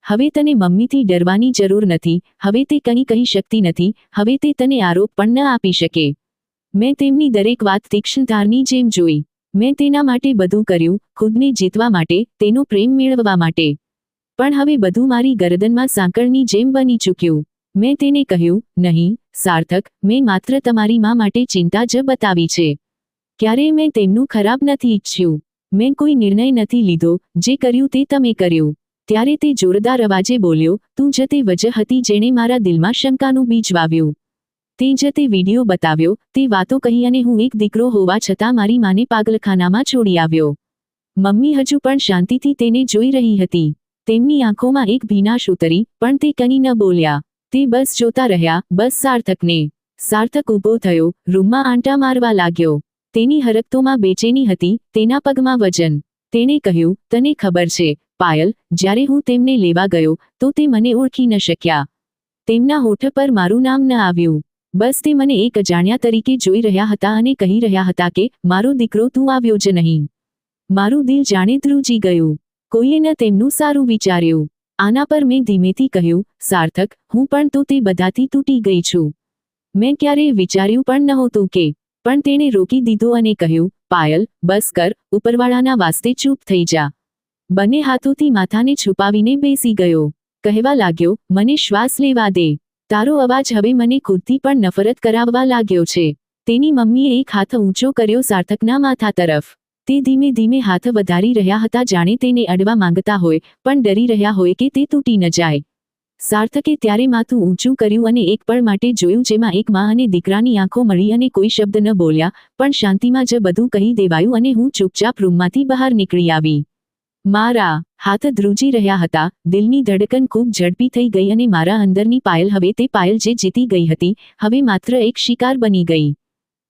હવે તને મમ્મીથી ડરવાની જરૂર નથી. હવે તે કંઈ કહી શકતી નથી. હવે તે તને આરોપ પણ ન આપી શકે. મેં તેમની દરેક વાત તીક્ષ્ણ ધારની જેમ જોઈ. મેં તેના માટે બધું કર્યું, ખુદને જીતવા માટે, તેનો પ્રેમ મેળવવા માટે. પણ હવે બધું મારી ગરદનમાં સાંકળની જેમ બની ચૂક્યું. મેં તેને કહ્યું, નહીં સાર્થક, મેં માત્ર તમારી માં માટે ચિંતા જ બતાવી છે. ક્યારેય મેં તેમનું ખરાબ નથી ઈચ્છ્યું. મેં કોઈ નિર્ણય નથી લીધો. જે કર્યું તે તમે કર્યું. ત્યારે તે જોરદાર અવાજે બોલ્યો, તું જ તે વજહ હતી જેણે મારા દિલમાં શંકાનું બીજ વાવ્યું. તે જ તે વિડીયો બતાવ્યો, તે વાતો કહી અને હું એક દીકરો હોવા છતાં મારી માને પાગલખાનામાં છોડી આવ્યો. મમ્મી હજુ પણ શાંતિથી તેને જોઈ રહી હતી. તેમની આંખોમાં એક ભીનાશ ઉતરી, પણ તે કંઈ ન બોલ્યા. તે બસ જોતા રહ્યા, બસ સાર્થકને. સાર્થક ઊભો થયો, રૂમમાં આંટા મારવા લાગ્યો. તેની હરકતોમાં બેચેની હતી, તેના પગમાં વજન. તેણે કહ્યું, તને ખબર છે પાયલ, જ્યારે હું તેમને લેવા ગયો તો તે મને ઓળખી ન શક્યા. તેમના હોઠ પર મારું નામ ન આવ્યું. બસ તે મને એક અજાણ્યા તરીકે જોઈ રહ્યા હતા અને કહી રહ્યા હતા કે મારો દીકરો તું આવ્યો જ નહીં. મારું દિલ જાણે ધ્રુજી ગયું. કોઈએ ન તેમનું સારું વિચાર્યું. આના પર મેં ધીમેથી કહ્યું, સાર્થક, હું પણ તો તે બધાથી તૂટી ગઈ છું. મેં ક્યારેય વિચાર્યું પણ નહોતું કે. પણ તેણે રોકી દીધો અને કહ્યું, પાયલ, બસ કર, ઉપરવાળાના વાસ્તે ચૂપ થઈ જા. બંને હાથોથી માથાને છુપાવીને બેસી ગયો. કહેવા લાગ્યો, મને શ્વાસ લેવા દે. તારો અવાજ હવે મને ખુદથી પણ નફરત કરાવવા લાગ્યો છે. તેની મમ્મીએ એક હાથ ઊંચો કર્યો સાર્થકના માથા તરફ. તે ધીમે ધીમે હાથ વધારી રહ્યા હતા જાણે તેને અડવા માંગતા હોય, પણ ડરી રહ્યા હોય કે તે તૂટી ન જાય. સાર્થકે ત્યારે માથું ઊંચું કર્યું અને એક પળ માટે જોયું જેમાં એક માં અને દીકરાની આંખો મળી અને કોઈ શબ્દ ન બોલ્યા, પણ શાંતિમાં જ બધું કહી દેવાયું અને હું ચૂપચાપ રૂમમાંથી બહાર નીકળી આવી. મારા હાથ ધ્રુજી રહ્યા હતા, દિલની ધડકન ખૂબ ઝડપી થઈ ગઈ અને મારા અંદરની પાયલ હવે તે પાયલ જે જીતી ગઈ હતી, હવે માત્ર એક શિકાર બની ગઈ.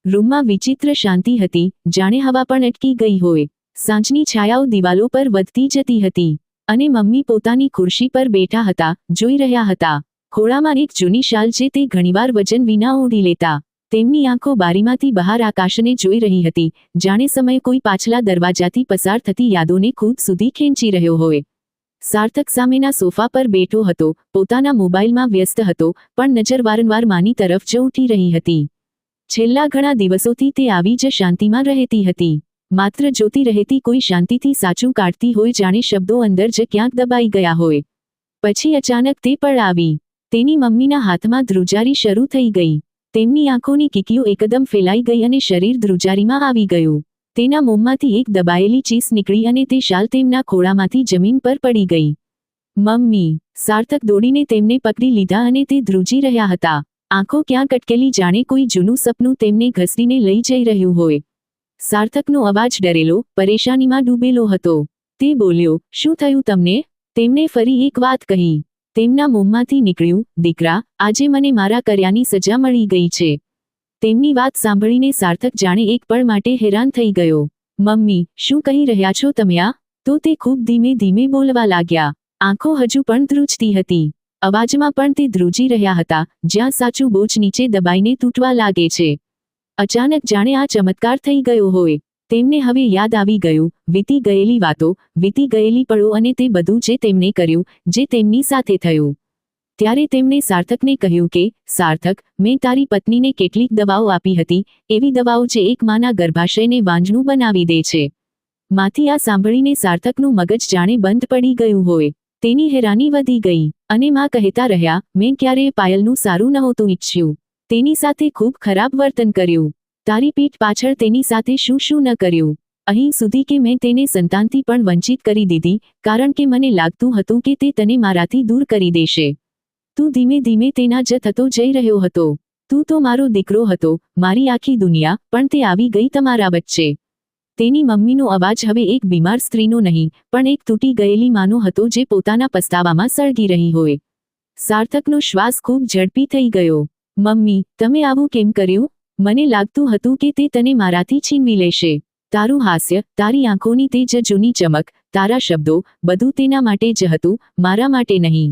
રૂમમાં વિચિત્ર શાંતિ હતી, જાણે હવા પણ અટકી ગઈ હોય. સાંજની છાયાઓ દિવાલો પર વધતી જતી હતી. અને મમ્મી પોતાની ખુરશી પર બેઠા હતા, જોઈ રહ્યા હતા. ખોળામાં એક જૂની શાલ જે તે ઘણીવાર વજન વિના ઓઢી લેતા. તેમની આંખો બારીમાંથી બહાર આકાશને જોઈ રહી હતી, જાણે સમય કોઈ પાછલા દરવાજાથી પસાર થતી યાદોને ખુદ સુધી ખેંચી રહ્યો હોય. સાર્થક સામેના સોફા પર બેઠો હતો, પોતાના મોબાઈલમાં વ્યસ્ત હતો, પણ નજર વારંવાર માની તરફ જ ઉઠી રહી હતી. છેલ્લા ઘણા દિવસોથી તે આવી જ શાંતિમાં રહેતી હતી. માત્ર જોતી રહેતી, કોઈ શાંતિથી સાચું કાઢતી હોય જાણે શબ્દો અંદર જ ક્યાંક દબાઈ ગયા હોય. પછી અચાનક તે પળ આવી. તેની મમ્મીના હાથમાં ધ્રુજારી શરૂ થઈ ગઈ. તેમની આંખોની કીકીઓ એકદમ ફેલાઈ ગઈ અને શરીર ધ્રુજારીમાં આવી ગયું. તેના મોંમાંથી એક દબાયેલી ચીસ નીકળી અને તે શાલ તેમના ખોળામાંથી જમીન પર પડી ગઈ. મમ્મી! સાર્થક દોડીને તેમને પકડી લીધા અને તે ધ્રુજી રહ્યા હતા. આંખો ક્યાંક અટકેલી જાણે કોઈ જૂનું સપનું તેમને ઘસડીને લઈ જઈ રહ્યું હોય. સાર્થકનો અવાજ ડરેલો, પરેશાનીમાં ડૂબેલો હતો. તે બોલ્યો, શું થયું તમને? તેમણે ફરી એક વાત કહી. તેમના મોંમાંથી નીકળ્યું, દીકરા, આજે મને મારા કર્યાની સજા મળી ગઈ છે. તેમની વાત સાંભળીને સાર્થક જાણે એક પળ માટે હેરાન થઈ ગયો. મમ્મી, શું કહી રહ્યા છો તમે આ? તો તે ખૂબ ધીમે ધીમે બોલવા લાગ્યા. આંખો હજુ પણ ધ્રુજતી હતી. અવાજમાં પણ તે ધ્રુજી રહ્યા હતા, જ્યાં સાચું બોજ નીચે દબાઈને તૂટવા લાગે છે. અચાનક જાણે આ ચમત્કાર થઈ ગયો હોય. તેમને હવે યાદ આવી ગયું, વીતી ગયેલી વાતો, વીતી ગયેલી પળો અને તે બધું જે તેમણે કર્યું, જે તેમની સાથે થયું. ત્યારે તેમણે સાર્થકને કહ્યું કે, સાર્થક, મેં તારી પત્નીને કેટલીક દવાઓ આપી હતી, એવી દવાઓ જે એક માના ગર્ભાશયને વાંઝણું બનાવી દે છે. માંથી આ સાંભળીને સાર્થકનું મગજ જાણે બંધ પડી ગયું હોય. તેની હેરાની વધી ગઈ. અને માં કહેતા રહ્યા, મેં ક્યારેય પાયલનું સારું નહોતું ઈચ્છ્યું. તેની સાથે ખૂબ ખરાબ વર્તન કર્યું. તારી પીઠ પાછળ તેની સાથે શું શું ન કર્યું. અહીં સુધી કે મેં તેને સંતાનથી પણ વંચિત કરી દીધી, કારણ કે મને લાગતું હતું કે તે તને મારાથી દૂર કરી દેશે. તું ધીમે ધીમે તેના જ થતો જઈ રહ્યો હતો. તું તો મારો દીકરો હતો, મારી આખી દુનિયા, પણ તે આવી ગઈ તમારા વચ્ચે. તેની મમ્મીનો અવાજ હવે એક બીમાર સ્ત્રીનો નહીં, પણ એક તૂટી ગયેલી માનો હતો જે પોતાના પસ્તાવામાં સળગી રહી હોય. સાર્થકનો શ્વાસ ખૂબ ઝડપી થઈ ગયો. મમ્મી, તમે આવું કેમ કર્યું? મને લાગતું હતું કે તે તને મારાથી છીનવી લેશે. તારું હાસ્ય, તારી આંખોની તે જ જૂની ચમક, તારા શબ્દો, બધું તેના માટે જ હતું, મારા માટે નહીં.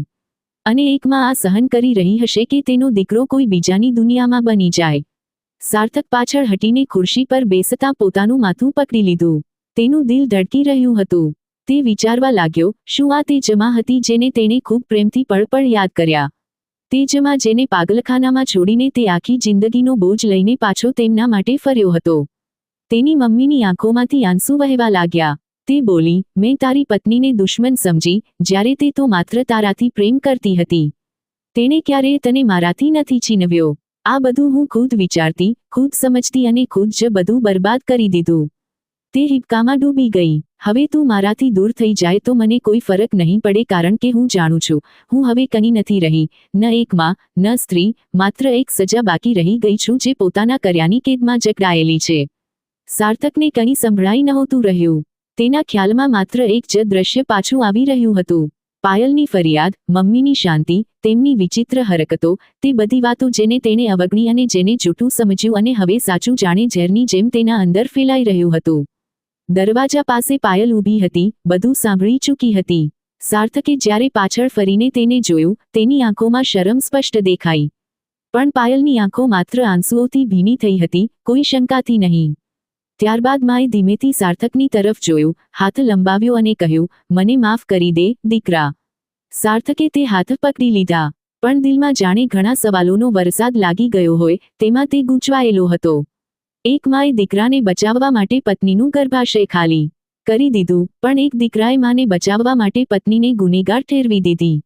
અને એક માં આ સહન કરી રહી હશે કે તેનો દીકરો કોઈ બીજાની દુનિયામાં બની જાય. સાર્થક પાછળ હટીને ખુરશી પર બેસતા પોતાનું માથું પકડી લીધું. તેનું દિલ ધડકી રહ્યું હતું. તે વિચારવા લાગ્યો, શું આ તે જમા હતી જેને તેણે ખૂબ પ્રેમથી પળ યાદ કર્યા? તે જમા જેને પાગલખાનામાં છોડીને તે આખી જિંદગીનો બોજ લઈને પાછો તેમના માટે ફર્યો હતો. તેની મમ્મીની આંખોમાંથી આંસુ વહેવા લાગ્યા. તે બોલી, મેં તારી પત્નીને દુશ્મન સમજી, જ્યારે તે તો માત્ર તારાથી પ્રેમ કરતી હતી. તેણે ક્યારેય તને મારાથી નથી છીનવ્યો. આ બધું હું ખુદ વિચારતી, ખુદ સમજતી અને ખુદ જ બધું બરબાદ કરી દીધું. તે હિબકામાં ડૂબી ગઈ. હવે તું મારાથી દૂર થઈ જાય તો મને કોઈ ફરક નહીં પડે, કારણ કે હું જાણું છું, હું હવે કંઈ નથી રહી, ન એક માં, ન સ્ત્રી, માત્ર એક સજા બાકી રહી ગઈ છું જે પોતાના કર્યાની કેદમાં જકડાયેલી છે. સાર્થકને કંઈ સંભળાઈ નહોતું રહ્યું. તેના ખ્યાલમાં માત્ર એક જ દ્રશ્ય પાછું આવી રહ્યું હતું. પાયલની ફરિયાદ, મમ્મીની શાંતિ, તેમની વિચિત્ર હરકતો, તે બધી વાતો જેને તેણે અવગણી અને જેને જૂઠું સમજ્યું અને હવે સાચું જાણે ઝેરની જેમ તેના અંદર ફેલાઈ રહ્યું હતું. દરવાજા પાસે પાયલ ઊભી હતી, બધું સાંભળી ચૂકી હતી. સાર્થકે જ્યારે પાછળ ફરીને તેને જોયું, તેની આંખોમાં શરમ સ્પષ્ટ દેખાઈ. પણ પાયલની આંખો માત્ર આંસુઓથી ભીની થઈ હતી, કોઈ શંકાથી નહીં. ત્યારબાદ માએ ધીમેથી સાર્થકની તરફ જોયું, હાથ લંબાવ્યો અને કહ્યું, મને માફ કરી દે, દીકરા. સાર્થકે તે હાથ પકડી લીધા. પણ દિલમાં જાણે ઘણા સવાલોનો વરસાદ લાગી ગયો હોય, તેમાં તે ગૂંચવાયેલો હતો. એક માએ દીકરાને બચાવવા માટે પત્નીનું ગર્ભાશય ખાલી કરી દીધું, પણ એક દીકરાએ માને બચાવવા માટે પત્નીને ગુનેગાર ઠેરવી દીધી.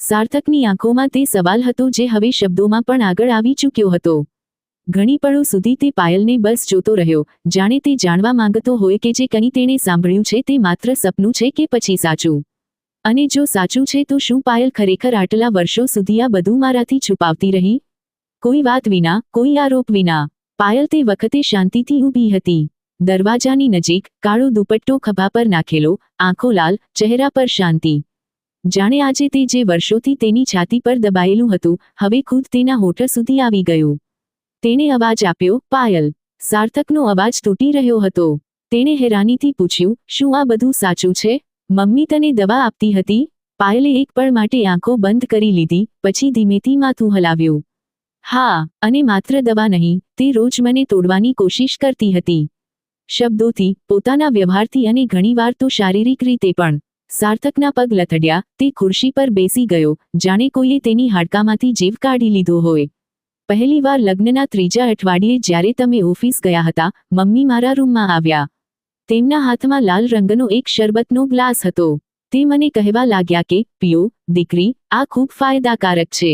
સાર્થકની આંખોમાં તે સવાલ હતો જે હવે શબ્દોમાં પણ આગળ આવી ચૂક્યો હતો. ઘણી પળો સુધી તે પાયલને બસ જોતો રહ્યો, જાણે તે જાણવા માંગતો હોય કે જે કંઈ તેણે સાંભળ્યું છે તે માત્ર સપનું છે કે પછી સાચું. અને જો સાચું છે તો શું પાયલ ખરેખર આટલા વર્ષો સુધી આ બધું મારાથી છુપાવતી રહી? કોઈ વાત વિના, કોઈ આરોપ વિના. પાયલ તે વખતે શાંતિથી ઊભી હતી. દરવાજાની નજીક, કાળો દુપટ્ટો ખભા પર નાખેલો, આંખો લાલ, ચહેરા પર શાંતિ. જાણે આજે તે જે વર્ષોથી તેની છાતી પર દબાયેલું હતું, હવે ખુદ તેના હોઠ સુધી આવી ગયું. તેણે અવાજ આપ્યો, પાયલ. સાર્થકનો અવાજ તૂટી રહ્યો હતો. તેણે હેરાનીથી પૂછ્યું, શું આ બધું સાચું છે? મમ્મી તને દવા આપતી હતી? પાયલે એક પળ માટે આંખો બંધ કરી લીધી, પછી ધીમેથી માથું હલાવ્યું. હા, અને માત્ર દવા નહીં, તે રોજ મને તોડવાની કોશિશ કરતી હતી. શબ્દોથી, પોતાના વ્યવહારથી અને ઘણીવાર તો શારીરિક રીતે પણ. સાર્થકના પગ લથડ્યા, તે ખુરશી પર બેસી ગયો, જાણે કોઈએ તેની હાડકામાંથી જીવ કાઢી લીધો હોય. પહેલીવાર લગ્નના ત્રીજા અઠવાડિયે જ્યારે તમે ઓફિસ ગયા હતા, મમ્મી મારા રૂમમાં આવ્યા. તેમના હાથમાં લાલ રંગનો એક શરબતનો ગ્લાસ હતો. તે મને કહેવા લાગ્યા કે, પીઓ, દીકરી, આ ખૂબ ફાયદાકારક છે.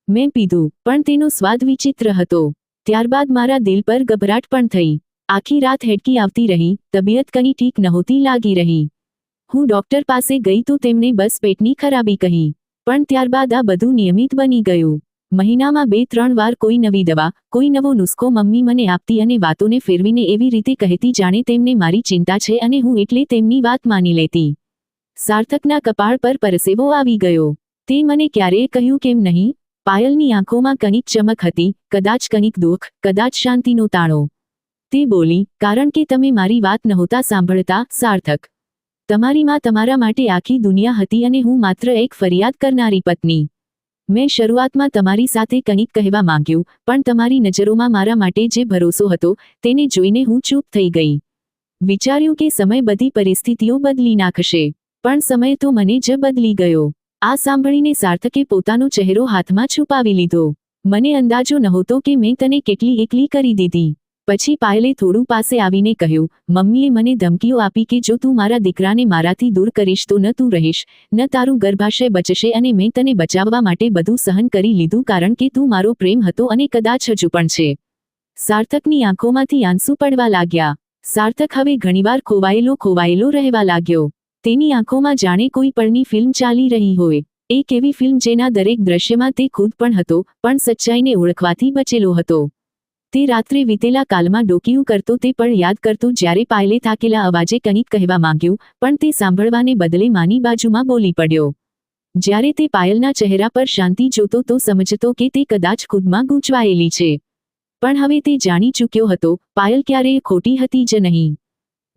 મેં પીધું, પણ તેનો સ્વાદ વિચિત્ર હતો. ત્યારબાદ મારા દિલ પર ગભરાટ પણ થઈ. આખી રાત હેડકી આવતી રહી, તબિયત કંઈ ઠીક નહોતી લાગી રહી. હું ડોક્ટર પાસે ગઈ તો તેમણે બસ પેટની ખરાબી કહી. પણ ત્યારબાદ આ બધું નિયમિત બની ગયું. મહિનામાં 2-3 વાર કોઈ નવી દવા, કોઈ નવો નુસ્ખો મમ્મી મને આપતી અને વાતોને ફેરવીને એવી રીતે કહેતી જાણે તેમને મારી ચિંતા છે અને હું એટલે તેમની વાત માની લેતી. સાર્થકના કપાળ પર પરસેવો આવી ગયો. તે મને ક્યારેય કહ્યું કેમ નહીં? પાયલની આંખોમાં કંઈક ચમક હતી, કદાચ કંઈક દુઃખ, કદાચ શાંતિનો તાણો. તે બોલી, કારણ કે તમે મારી વાત નહોતા સાંભળતા, સાર્થક. તમારી માં તમારા માટે આખી દુનિયા હતી અને હું માત્ર એક ફરિયાદ કરનારી પત્ની. મેં શરૂઆતમાં તમારી સાથે કંઈક કહેવા માંગ્યું, પણ તમારી નજરોમાં મારા માટે જે ભરોસો હતો, તેને જોઈને હું ચૂપ થઈ ગઈ. વિચાર્યું કે સમય બધી પરિસ્થિતિઓ બદલી નાખશે. પણ સમય તો મને જ બદલી ગયો. આ સાંભળીને સાર્થકે પોતાનો ચહેરો હાથમાં છુપાવી લીધો. મને અંદાજો નહોતો કે મેં તને કેટલી એકલી કરી દીધી. પછી પાયલે થોડું પાસે આવીને કહ્યું, મમ્મીએ મને ધમકીઓ આપી કે જો તું મારા દીકરાને મારાથી દૂર કરીશ તો ન તું રહીશ, ન તારું ગર્ભાશય બચશે અને મેં તને બચાવવા માટે બધું સહન કરી લીધું કારણ કે તું મારો પ્રેમ હતો અને કદાચ હજુ પણ છે. સાર્થકની આંખોમાંથી આંસુ પડવા લાગ્યા. સાર્થક હવે ઘણીવાર ખોવાયેલો રહેવા લાગ્યો. તેની આંખોમાં જાણે કોઈ પળની ફિલ્મ ચાલી રહી હોય. એક એવી ફિલ્મ જેના દરેક દ્રશ્યમાં તે ખુદ પણ હતો, પણ સચ્ચાઈને ઓળખવાથી બચેલો હતો. તે રાત્રે વીતેલા કાલમાં ડોકિયું કરતો તે પળ યાદ કરતો જ્યારે પાયલે થાકેલા અવાજે કંઈક કહેવા માંગ્યું, પણ તે સાંભળવાને બદલે માની બાજુમાં બોલી પડ્યો. જ્યારે તે પાયલના ચહેરા પર શાંતિ જોતો તો સમજતો કે તે કદાચ ખુદમાં ગૂંચવાયેલી છે. પણ હવે તે જાણી ચૂક્યો હતો, પાયલ ક્યારેય ખોટી હતી જ નહીં.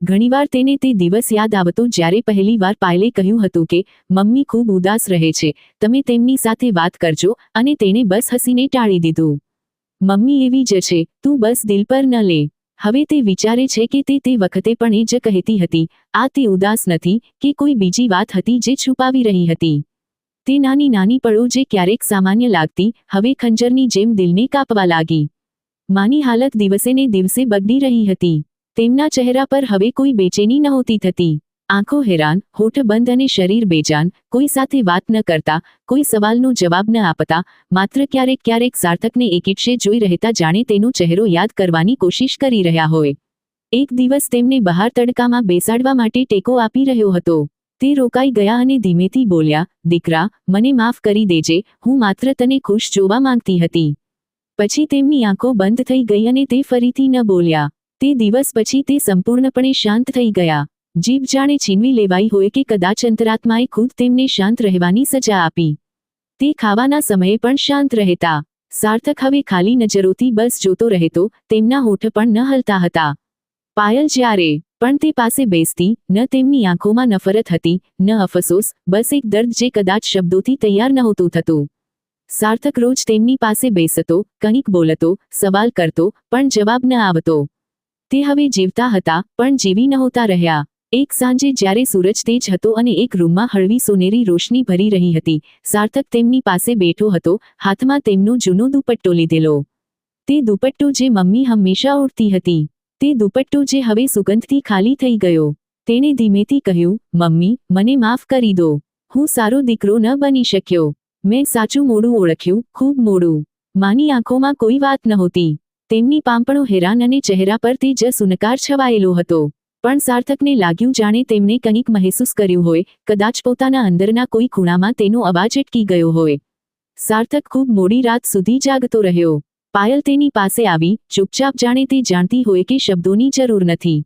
ઘણીવાર તેને તે દિવસ યાદ આવતો જ્યારે પહેલી વાર પાયલે કહ્યું હતું કે મમ્મી ખૂબ ઉદાસ રહે છે, તમે તેમની સાથે વાત કરજો, અને તેણે બસ હસીને ટાળી દીધું. મમ્મી એવી જ છે, તું બસ દિલ પર ન લે. હવે તે વિચારે છે કે તે વખતે પણ એ જ કહેતી હતી, આ તે ઉદાસ નથી, કે કોઈ બીજી વાત હતી જે છુપાવી રહી હતી. તે નાની નાની પળો જે ક્યારેક સામાન્ય લાગતી, હવે ખંજરની જેમ દિલને કાપવા લાગી. માની હાલત દિવસેને દિવસે બગડી રહી હતી. તેમના ચહેરા પર હવે કોઈ બેચેની નહોતી થતી. આંખો હેરાન, હોઠ બંધ અને શરીર બેજાન, કોઈ સાથે વાત ન કરતા, કોઈ સવાલનો જવાબ ન આપતા, માત્ર ક્યારેક ક્યારેક સાર્થકને એકીટશે જોઈ રહેતા, જાણે તેનો ચહેરો યાદ કરવાની કોશિશ કરી રહ્યા હોય. એક દિવસ તેમને બહાર તડકામાં બેસાડવા માટે ટેકો આપી રહ્યો હતો. તે રોકાઈ ગયા અને ધીમેથી બોલ્યા, દીકરા, મને માફ કરી દેજે, હું માત્ર તને ખુશ જોવા માંગતી હતી. પછી તેમની આંખો બંધ થઈ ગઈ અને તે ફરીથી ન બોલ્યા. તે દિવસ પછી તે સંપૂર્ણપણે શાંત થઈ ગયા. જીભ જાણે છીનવી લેવાઈ હોય કે કદાચ અંતરાત્માએ ખુદ તેમને શાંત રહેવાની સજા આપી. તે ખાવાના સમયે પણ શાંત રહેતા. સાર્થક હવે ખાલી નજરોથી બસ જોતો રહેતો, તેમના હોઠ પણ ન હલતા હતા. પાયલ જ્યારે પણ તે પાસે બેસતી, ન તેમની આંખોમાં નફરત હતી, ન અફસોસ, બસ એક દર્દ જે કદાચ શબ્દોથી તૈયાર નહોતું થતું. સાર્થક રોજ તેમની પાસે બેસતો, કંઈક બોલતો, સવાલ કરતો, પણ જવાબ ન આવતો. તે હવે જીવતા હતા, પણ જીવી નહોતા રહ્યા. એક સાંજે જ્યારે સૂરજ તેજ હતો અને એક રૂમમાં હળવી સોનેરી રોશની ભરી રહી હતી, સાર્થક તેમની પાસે બેઠો હતો, હાથમાં તેમનો જૂનો દુપટ્ટો લીધેલો. તે દુપટ્ટો જે મમ્મી હંમેશા ઓઢતી હતી. તે દુપટ્ટો જે હવે સુગંધથી ખાલી થઈ ગયો. તેણે ધીમેથી કહ્યું, મમ્મી, મને માફ કરી દો. હું સારો દીકરો ન બની શક્યો. મેં સાચું મોડું ઓળખ્યું, ખૂબ મોડું. માની આંખોમાં કોઈ વાત નહોતી. તેમની પાંપણો હેરાન અને ચહેરા પર તે જ સુનકાર છવાયેલો હતો. પણ સાર્થકને લાગ્યું જાણે તેમણે કંઈક મહેસૂસ કર્યું હોય, કદાચ પોતાના અંદરના કોઈ ખૂણામાં તેનો અવાજ અટકી ગયો હોય. સાર્થક ખૂબ મોડી રાત સુધી જાગતો રહ્યો. પાયલ તેની પાસે આવી, ચૂપચાપ, જાણે તે જાણતી હોય કે શબ્દોની જરૂર નથી.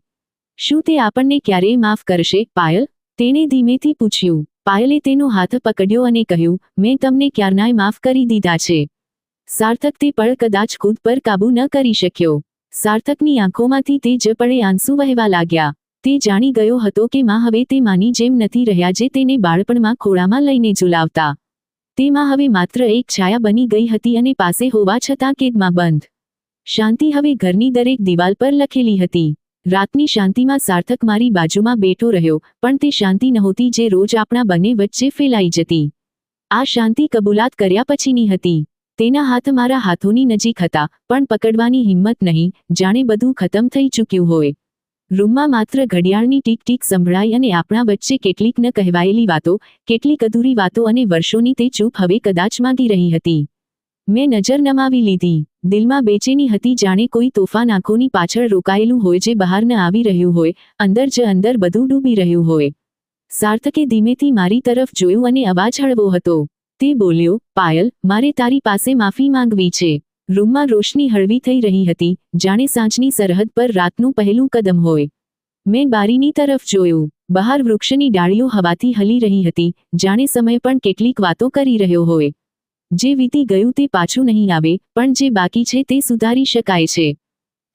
શું તે આપણને ક્યારેય માફ કરશે, પાયલ? તેણે ધીમેથી પૂછ્યું. પાયલે તેનો હાથ પકડ્યો અને કહ્યું, મેં તમને ક્યારનાય માફ કરી દીધા છે. સાર્થક તે પળ કદાચ ખુદ પર કાબૂ ન કરી શક્યો. સાર્થકની આંખોમાંથી તે જ પળે આંસુ વહેવા લાગ્યા. તે જાણી ગયો હતો કે માં હવે તે માની જેમ નથી રહ્યા જે તેને બાળપણમાં ખોળામાં લઈને ઝૂલાવતા. તે માં હવે માત્ર એક છાયા બની ગઈ હતી અને પાસે હોવા છતાં કેદમાં બંધ. શાંતિ હવે ઘરની દરેક દિવાલ પર લખેલી હતી. રાતની શાંતિમાં સાર્થક મારી બાજુમાં બેઠો રહ્યો, પણ તે શાંતિ નહોતી જે રોજ આપણા બંને વચ્ચે ફેલાઈ જતી. આ શાંતિ કબૂલાત કર્યા પછીની હતી. તેના હાથ મારા હાથોની નજીક હતા, પણ પકડવાની હિંમત નહીં, જાણે બધું ખતમ થઈ ચૂક્યું હોય. રૂમમાં માત્ર ઘડિયાળની ટીક ટીક સંભળાઈ અને આપણા વચ્ચે કેટલીક ન કહેવાયેલી વાતો, કેટલીક અધૂરી વાતો અને વર્ષોની તે ચૂપ હવે કદાચ માંગી રહી હતી. મેં નજર નમાવી લીધી. દિલમાં બેચેની હતી, જાણે કોઈ તોફાન આંખોની પાછળ રોકાયેલું હોય જે બહાર ન આવી રહ્યું હોય, અંદર જ અંદર બધું ડૂબી રહ્યું હોય. સાર્થકે ધીમેથી મારી તરફ જોયું અને અવાજ હળવો હતો. તે બોલ્યો, પાયલ, મારે તારી પાસે માફી માંગવી છે. રૂમમાં રોશની હળવી થઈ રહી હતી, જાણે સાંજની સરહદ પર રાતનું પહેલું કદમ હોય. મેં બારીની તરફ જોયું. બહાર વૃક્ષની ડાળીઓ હવાથી હલી રહી હતી, જાણે સમય પણ કેટલીક વાતો કરી રહ્યો હોય. જે વીતી ગયું તે પાછું નહીં આવે, પણ જે બાકી છે તે સુધારી શકાય છે.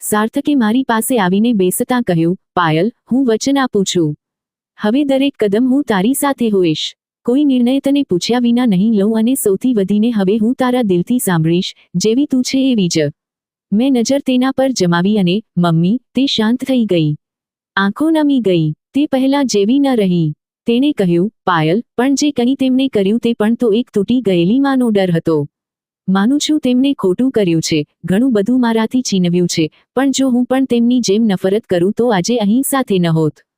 સાર્થકે મારી પાસે આવીને બેસતા કહ્યું, પાયલ, હું વચન આપું છું. હવે દરેક કદમ હું તારી સાથે હોઈશ. કોઈ નિર્ણય તને પૂછ્યા વિના નહીં લઉં અને સૌથી વધીને હવે હું તારા દિલથી સાંભળીશ, જેવી તું છે એવી જ. મેં નજર તેના પર જમાવી અને, મમ્મી, તે શાંત થઈ ગઈ. આંખો નમી ગઈ. તે પહેલા જેવી ન રહી. તેણે કહ્યું, પાયલ, પણ જે કંઈ તેમણે કર્યું તે પણ તો એક તૂટી ગયેલી માનો ડર હતો. માનું છું તેમણે ખોટું કર્યું છે, ઘણું બધું મારાથી છીનવ્યું છે, પણ જો હું પણ તેમની જેમ નફરત કરું તો આજે અહીં સાથે ન હોત.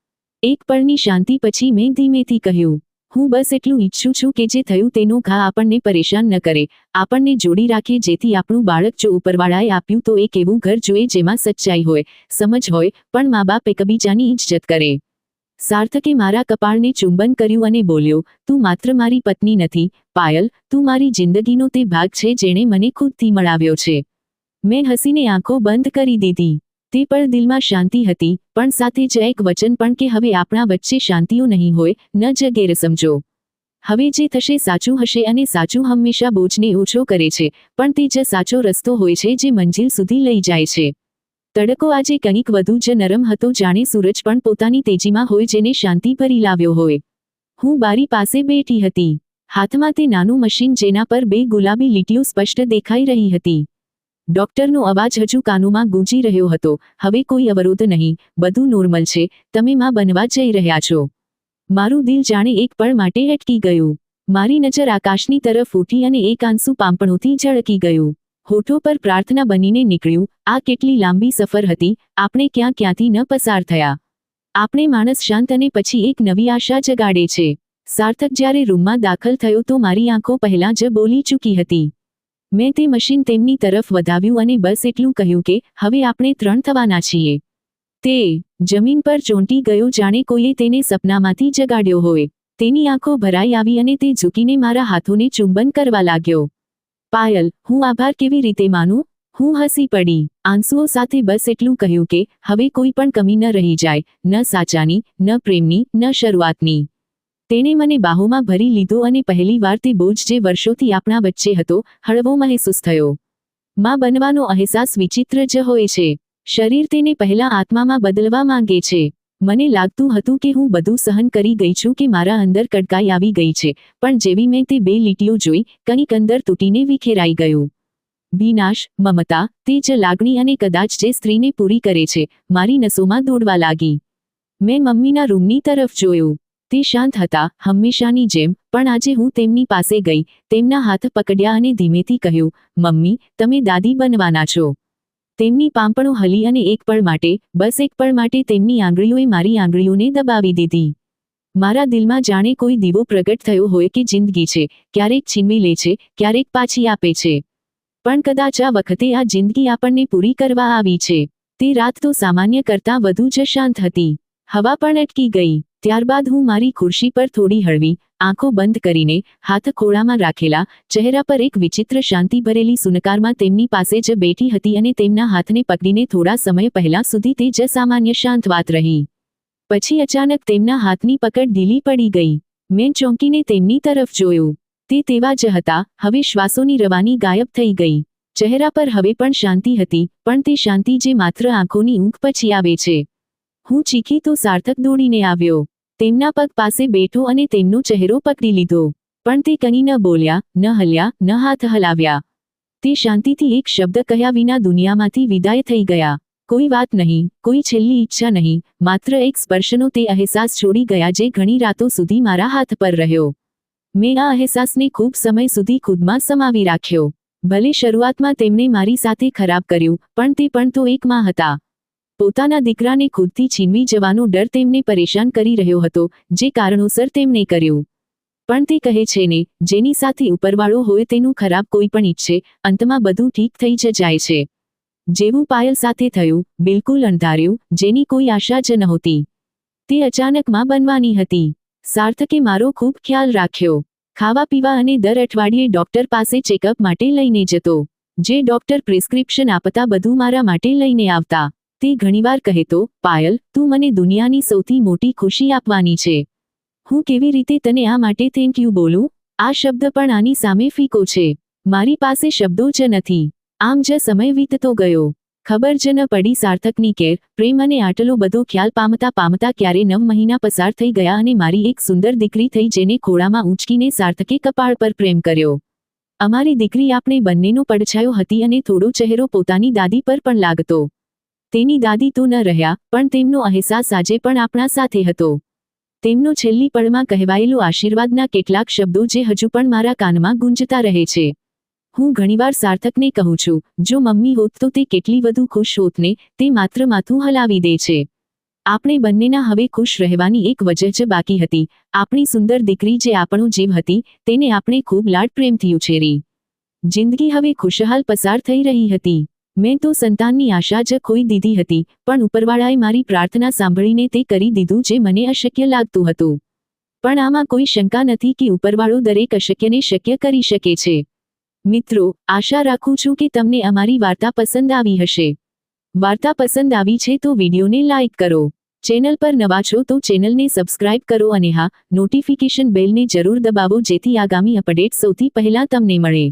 એક પળની શાંતિ પછી મેં ધીમેથી કહ્યું, હું બસ એટલું ઈચ્છું છું કે જે થયું તેનો ઘા આપણને પરેશાન ન કરે, આપણને જોડી રાખે, જેથી આપણું બાળક જો ઉપરવાળાએ આપ્યું તો એક એવું ઘર જોઈએ જેમાં સચ્ચાઈ હોય, સમજ હોય, પણ મા બાપ એકબીજાની ઇજ્જત કરે. સાર્થકે મારા કપાળને ચુંબન કર્યું અને બોલ્યો, તું માત્ર મારી પત્ની નથી, પાયલ, તું મારી જિંદગીનો તે ભાગ છે જેણે મને ખુદથી મળાવ્યો છે. મેં હસીને આંખો બંધ કરી દીધી. તે પળ દિલમાં શાંતિ હતી, પણ સાથે જ એક વચન પણ કે હવે આપણા વચ્ચે શાંતિઓ નહીં હોય, ન જ ગેરસમજો. હવે જે થશે સાચું હશે અને સાચું હંમેશા બોજને ઓછો કરે છે, પણ તે જ સાચો રસ્તો હોય છે જે મંજિલ સુધી લઈ જાય છે. તડકો આજે કંઈક વધુ જ નરમ હતો, જાણે સૂરજ પણ પોતાની તેજીમાં હોય, જેને શાંતિ ભરી લાવ્યો હોય. હું બારી પાસે બેઠી હતી, હાથમાં તે નાનું મશીન જેના પર 2 ગુલાબી લીટીઓ સ્પષ્ટ દેખાઈ રહી હતી. ડોક્ટરનો અવાજ હજુ કાનોમાં ગૂંજી રહ્યો હતો. હવે કોઈ અવરોધ નહીં, બધું નોર્મલ છે, તમે માં બનવા જઈ રહ્યા છો. મારું દિલ જાણે એક પળ માટે અટકી ગયું. મારી નજર આકાશની તરફ ઉઠી અને એક આંસુ પાંપણોથી ઝળકી ગયું. હોઠો પર પ્રાર્થના બનીને નીકળ્યું, આ કેટલી લાંબી સફર હતી, આપણે ક્યાં ક્યાંથી ન પસાર થયા. આપણે માણસ શાંત અને પછી એક નવી આશા જગાડે છે. સાર્થક જ્યારે રૂમમાં દાખલ થયો તો મારી આંખો પહેલાં જ બોલી ચૂકી હતી. મેં તે મશીન તેમની તરફ વધાવ્યું અને બસ એટલું કહ્યું કે હવે આપણે 3 થવાના છીએ. તે જમીન પર ચોંટી ગયો, જાણે કોઈએ તેને સપનામાંથી જગાડ્યો હોય. તેની આંખો ભરાઈ આવી અને તે ઝૂકીને મારા હાથોને ચુંબન કરવા લાગ્યો. પાયલ, હું આભાર કેવી રીતે માનું? હું હસી પડી, આંસુઓ સાથે બસ એટલું કહ્યું કે હવે કોઈ પણ કમી ન રહી જાય, ન સાચાની, ન પ્રેમની, ન શરૂઆતની. તેણે મને બાહોમાં ભરી લીધો અને પહેલીવાર તે બોજ જે વર્ષોથી આપણા વચ્ચે હતો, હળવો મહેસૂસ થયો. માં બનવાનો અહેસાસ વિચિત્ર જ હોય છે. શરીર તેને પહેલા આત્મામાં બદલવા માંગે છે. મને લાગતું હતું કે હું બધું સહન કરી ગઈ છું, કે મારા અંદર કડકાઈ આવી ગઈ છે, પણ જેવી મેં તે 2 લીટીઓ જોઈ, કંઈક અંદર તૂટીને વિખેરાઈ ગયું. વિનાશ, મમતા, તે જ લાગણી અને કદાચ જે સ્ત્રીને પૂરી કરે છે, મારી નસોમાં દોડવા લાગી. મેં મમ્મીના રૂમની તરફ જોયું. તે શાંત હતા, હંમેશાની જેમ, પણ આજે હું તેમની પાસે ગઈ, તેમના હાથ પકડ્યા અને ધીમેથી કહ્યું, મમ્મી, તમે દાદી બનવાના છો. તેમની પાંપણો હલી અને એક પળ માટે, બસ એક પળ માટે તેમની આંગળીઓએ મારી આંગળીઓને દબાવી દીધી. મારા દિલમાં જાણે કોઈ દીવો પ્રગટ થયો હોય કે જિંદગી છે, ક્યારેક છીનવી લે છે, ક્યારેક પાછી આપે છે. પણ કદાચ આ વખતે આ જિંદગી આપણને પૂરી કરવા આવી છે. તે રાત તો સામાન્ય કરતાં વધુ જ શાંત હતી. હવા પણ અટકી ગઈ. ત્યારબાદ હું મારી ખુરશી પર થોડી હળવી, આંખો બંધ કરીને, હાથ ખોળામાં રાખેલા, ચહેરા પર એક વિચિત્ર શાંતિ ભરેલી સુનકારમાં તેમની પાસે જ બેઠી હતી અને તેમના હાથને પકડીને થોડા સમય પહેલા સુધી તે જ સામાન્ય શાંત વાત રહી. પછી અચાનક તેમના હાથની પકડ ઢીલી પડી ગઈ. મેં ચોંકીને તેમની તરફ જોયું. તે તેવા જ હતા, હવે શ્વાસોની રવાની ગાયબ થઈ ગઈ. ચહેરા પર હવે પણ શાંતિ હતી, પણ તે શાંતિ જે માત્ર આંખોની ઊંઘ પછી આવે છે. હું ચીખી તો સાર્થક દોડીને આવ્યો. તેમના પગ પાસે બેઠો અને તેમનો ચહેરો પકડી લીધો. પણ તે કંઈ ન બોલ્યા, ન હલ્યા, ન હાથ હલાવ્યા. તે શાંતિથી એક શબ્દ કહ્યા વિના દુનિયામાંથી વિદાય થઈ ગયા. કોઈ વાત નહીં, કોઈ છેલ્લી ઈચ્છા નહીં, માત્ર એક સ્પર્શનો તે અહેસાસ છોડી ગયા જે ઘણી રાતો સુધી મારા હાથ પર રહ્યો. મેં આ અહેસાસને ખૂબ સમય સુધી ખુદમાં સમાવી રાખ્યો. ભલે શરૂઆતમાં તેમણે મારી સાથે ખરાબ કર્યું, પણ તે પણ તો એક માં હતા. પોતાના દીકરાને ખુદથી છીનવી જવાનો ડર તેમને પરેશાન કરી રહ્યો હતો, જે કારણોસર તેમણે કર્યું. પણ તે કહે છે ને, જેની સાથે ઉપરવાળો હોય તેનું ખરાબ કોઈ પણ ઈચ્છે, અંતમાં બધું ઠીક થઈ જ જાય છે. જેવું પાયલ સાથે થયું, બિલકુલ અણધાર્યું, જેની કોઈ આશા જ નહોતી. તે અચાનક માં બનવાની હતી. સાર્થકે મારો ખૂબ ખ્યાલ રાખ્યો. ખાવા પીવા અને દર અઠવાડિયે ડોક્ટર પાસે ચેકઅપ માટે લઈને જતો. જે ડોક્ટર પ્રિસ્ક્રિપ્શન આપતા બધું મારા માટે લઈને આવતા. તે ઘણીવાર કહેતો, પાયલ, તું મને દુનિયાની સૌથી મોટી ખુશી આપવાની છે. હું કેવી રીતે તને આ માટે થેન્ક યુ બોલું? આ શબ્દ પણ આની સામે ફીકો છે. મારી પાસે શબ્દો જ નથી. આમ જ સમય વીતતો ગયો. ખબર જ ન પડી સાર્થકની કેર, પ્રેમ અને આટલો બધો ખ્યાલ પામતા પામતા ક્યારે 9 મહિના પસાર થઈ ગયા અને મારી એક સુંદર દીકરી થઈ જેને ખોળામાં ઊંચકીને સાર્થકે કપાળ પર પ્રેમ કર્યો. અમારી દીકરી આપણે બંનેનો પડછાયો હતી અને થોડો ચહેરો પોતાની દાદી પર પણ લાગતો. તેની દાદી તો ન રહ્યા, પણ તેમનો અહેસાસ આજે પણ આપણા સાથે હતો. તેમનો છેલ્લી પળમાં કહેવાયેલો આશીર્વાદના કેટલાક શબ્દો જે હજુ પણ મારા કાનમાં ગુંજતા રહે છે. હું ઘણીવાર સાર્થકને કહું છું, જો મમ્મી હોત તો તે કેટલી વધુ ખુશ હોત ને, તે માત્ર માથું હલાવી દે છે. આપણે બંનેના હવે ખુશ રહેવાની એક વજહ જ બાકી હતી. આપણી સુંદર દીકરી જે આપણો જીવ હતી, તેને આપણે ખૂબ લાડ પ્રેમથી ઉછેરી. જિંદગી હવે ખુશહાલ પસાર થઈ રહી હતી. મેં તો સંતાનની આશા જ ખોઈ દીધી હતી, પણ ઉપરવાળાએ મારી પ્રાર્થના સાંભળીને તે કરી દીધું જે મને અશક્ય લાગતું હતું. પણ આમાં કોઈ શંકા નથી કે ઉપરવાળો દરેક અશક્યને શક્ય કરી શકે છે. મિત્રો, આશા રાખું છું કે તમને અમારી વાર્તા પસંદ આવી હશે. વાર્તા પસંદ આવી છે તો વિડીયોને લાઇક કરો. ચેનલ પર નવા છો તો ચેનલને સબસ્ક્રાઇબ કરો અને હા, નોટિફિકેશન બેલને જરૂર દબાવો જેથી આગામી અપડેટ સૌથી પહેલા તમને મળે.